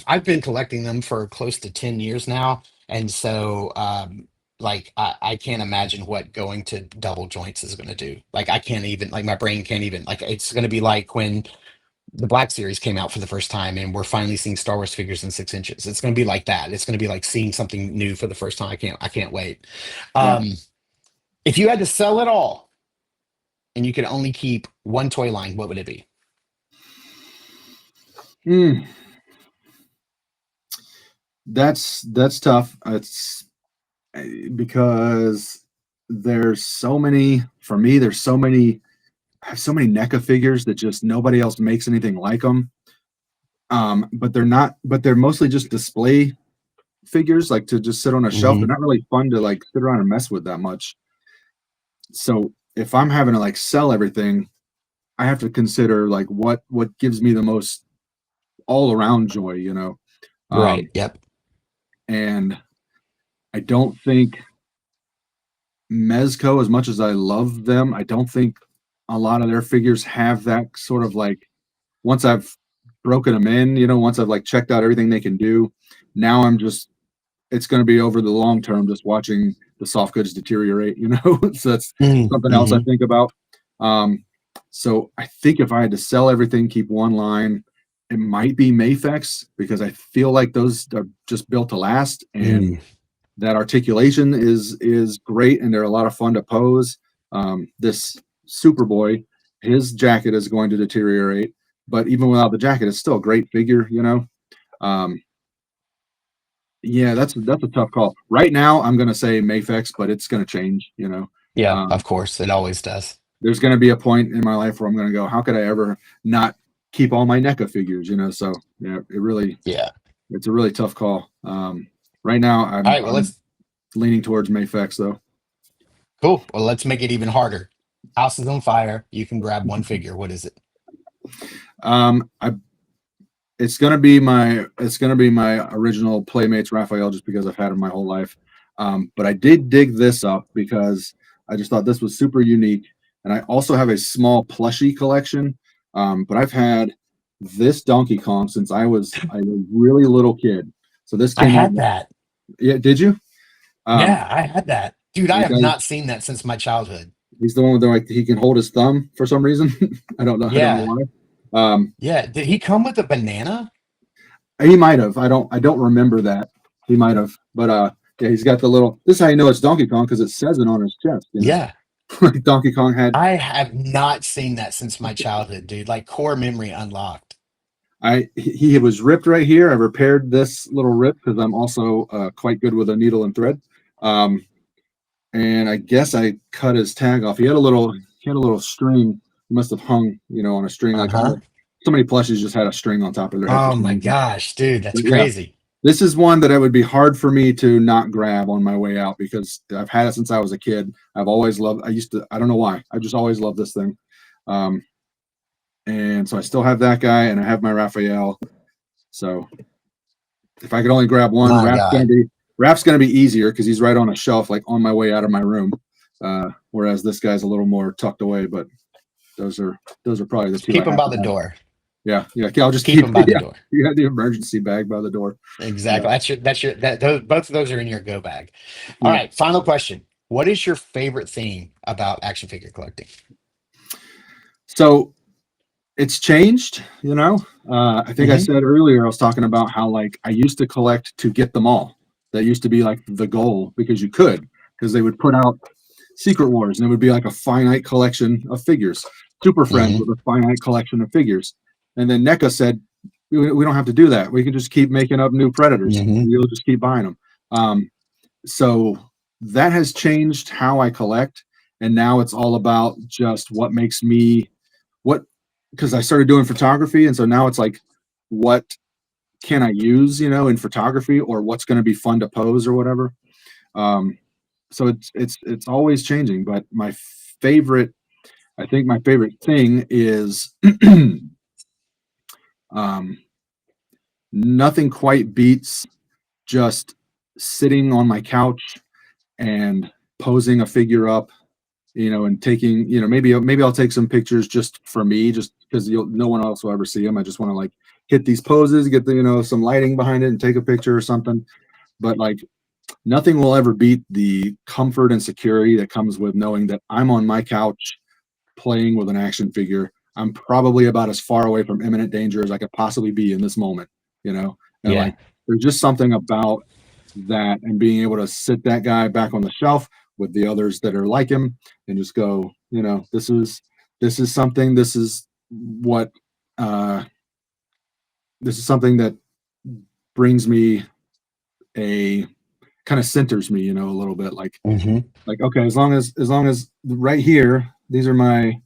I've been collecting them for close to 10 years now, and so like I can't imagine what going to double joints is going to do. Like I can't even like my brain can't even like it's going to be like when the Black Series came out for the first time, and we're finally seeing Star Wars figures in 6 inches. It's going to be like that. It's going to be like seeing something new for the first time. I can't wait. Yeah. Um, if you had to sell it all and you could only keep one toy line, what would it be? Mm, that's tough. It's because there's so many for me. There's so many. I have so many NECA figures that just nobody else makes anything like them. But they're not. But they're mostly just display figures, like to just sit on a shelf. They're Hmm. not really fun to like sit around and mess with that much. So if I'm having to like sell everything, I have to consider like what gives me the most all around joy. Right. Um, Yep. and I don't think Mezco, as much as I love them, I don't think a lot of their figures have that sort of like once I've broken them in, once I've like checked out everything they can do, now I'm just it's going to be over the long term just watching the soft goods deteriorate. So that's something else I Mm-hmm. think about. Um, so I think if I had to sell everything, keep one line, it might be Mayfex because I feel like those are just built to last and Mm. that articulation is great and they're a lot of fun to pose. This Superboy, his jacket is going to deteriorate, but even without the jacket, it's still a great figure. Um, yeah, that's a tough call. Right now, I'm going to say Mayfex, but it's going to change. Yeah, Um, of course. It always does. there's going to be a point in my life where I'm going to go, how could I ever not keep all my NECA figures, so yeah, Yeah. it's a really tough call. Right now All I'm right. Well, I'm leaning towards Mayfex though. cool. Well, let's make it even harder. House is on fire. You can grab one figure. What is it? I it's gonna be my original Playmates Raphael just because I've had him my whole life. But I did dig this up because I just thought this was super unique, and I also have a small plushie collection. But I've had this Donkey Kong since I was a really little kid. So this I came out. had that. Yeah, did you? Um, Yeah, I had that. Dude, I the have guy, not seen that since my childhood. he's the one with like he can hold his thumb for some reason. I don't know Yeah. why. Yeah. Did he come with a banana? He might have. I don't remember that. He might have. But yeah, he's got the little this is how you know it's Donkey Kong because it says it on his chest. Yeah. Like Donkey Kong had I have not seen that since my childhood, dude. Like core memory unlocked. he was ripped right here. I repaired this little rip because I'm also quite good with a needle and thread. Um and I guess I cut his tag off. He had a little string. He must have hung, on a string like Uh-huh. so many plushies just had a string on top of their head for Oh some my reason. gosh, dude, that's But yeah, crazy. this is one that it would be hard for me to not grab on my way out because I've had it since I was a kid. I've always loved. I don't know why. I just always loved this thing. Um, and so I still have that guy, and I have my Raphael. So if I could only grab one, My Raph's gonna God. be Raph's gonna be easier because he's right on a shelf, like on my way out of my room. Whereas this guy's a little more tucked away, but those are probably the Just two I keep them have by to the have. door. Yeah, yeah. I'll just Keep keep. them by the Yeah, door. you got the emergency bag by the door. Yeah, Exactly. That's your both of those are in your go bag. All yeah. right, final question. What is your favorite thing about action figure collecting? So it's changed. I think I Hmm. said earlier I was talking about how like I used to collect to get them all. That used to be like the goal because you could because they would put out Secret Wars and it would be like a finite collection of figures. Super Friends Hmm. with a finite collection of figures. And then NECA said we don't have to do that. We can just keep making up new Predators. Hmm. You'll just keep buying them. So that has changed how I collect, and now it's all about just what makes me what because I started doing photography, and so now it's like what can I use, in photography, or what's going to be fun to pose or whatever. Um, so it's always changing, but favorite, I think my favorite thing is um, nothing quite beats just sitting on my couch and posing a figure up, and taking, maybe I'll take some pictures just for me, just because no one else will ever see them. I just want to like hit these poses, get the, some lighting behind it and take a picture or something. But like nothing will ever beat the comfort and security that comes with knowing that I'm on my couch playing with an action figure. I'm probably about as far away from imminent danger as I could possibly be in this moment, and Yeah. like there's just something about that and being able to sit that guy back on the shelf with the others that are like him and just go, this is something, what uh this is something that brings me a kind of centers me, a little bit Hmm. like okay, as long as right here, these are my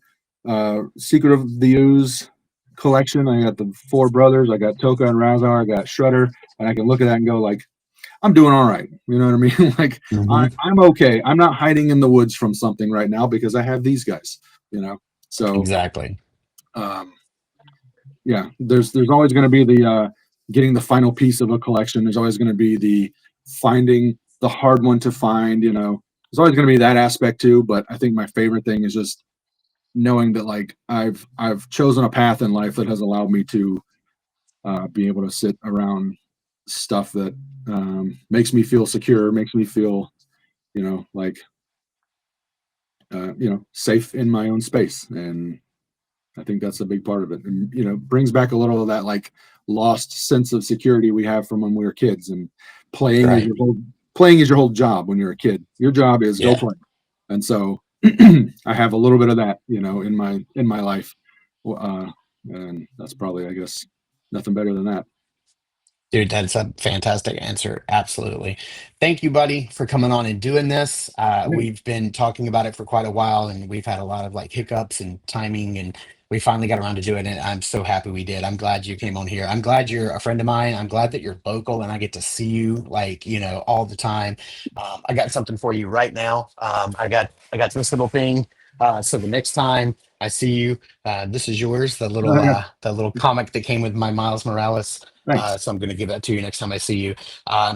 Secret of the Ooze collection. I got the four brothers, I got Toka and Razar, I got Shredder, and I can look at that and go like, I'm doing all right. You know what I mean? Like Hmm. I'm okay. I'm not hiding in the woods from something right now because I have these guys. So Exactly. um, yeah, there's always going to be the getting the final piece of a collection. There's always going to be the finding the hard one to find. There's always going to be that aspect too. But I think my favorite thing is just knowing that like I've chosen a path in life that has allowed me to be able to sit around stuff that makes me feel secure, makes me feel, like, safe in my own space. And I think that's a big part of it. And, brings back a little of that like lost sense of security we have from when we were kids and playing is Right. your whole playing is your whole job when you're a kid. Your job is go Yeah. play. And so I have a little bit of that, in my life. Uh, and that's probably, I guess, nothing better than that. Dude, that's a fantastic answer. Absolutely. Thank you, buddy, for coming on and doing this. Yeah. We've been talking about it for quite a while, and we've had a lot of like hiccups and timing and we finally got around to doing it. I'm so happy we did. I'm glad you came on here. I'm glad you're a friend of mine. I'm glad that you're local and I get to see you like, all the time. I got something for you right now. I got this little thing. So the next time I see you, this is yours, Oh, yeah. the little comic that came with my Miles Morales. Thanks. So I'm going to give that to you next time I see you.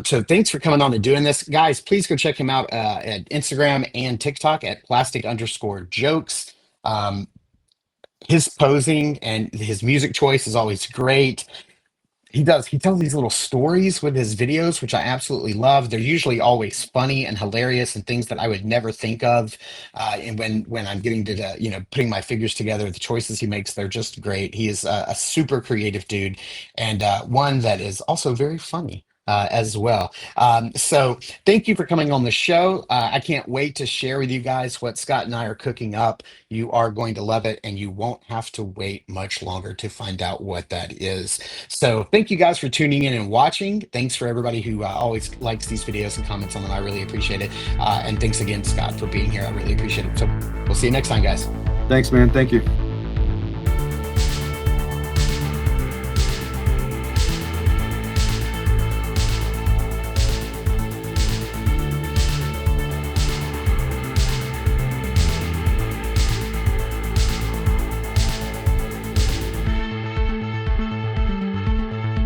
So thanks for coming on and doing this, guys. Please go check him out at Instagram and TikTok at plastic_jokes. Um, his posing and his music choice is always great. He tells these little stories with his videos, which I absolutely love. They're usually always funny and hilarious and things that I would never think of. And when I'm getting to putting my figures together, the choices he makes, they're just great. He is a super creative dude, and one that is also very funny. As well. So thank you for coming on the show. I can't wait to share with you guys what Scott and I are cooking up. You are going to love it, and you won't have to wait much longer to find out what that is. So thank you guys for tuning in and watching. Thanks for everybody who always likes these videos and comments on them. I really appreciate it. And thanks again, Scott, for being here. I really appreciate it. So we'll see you next time, guys. Thanks, man. Thank you.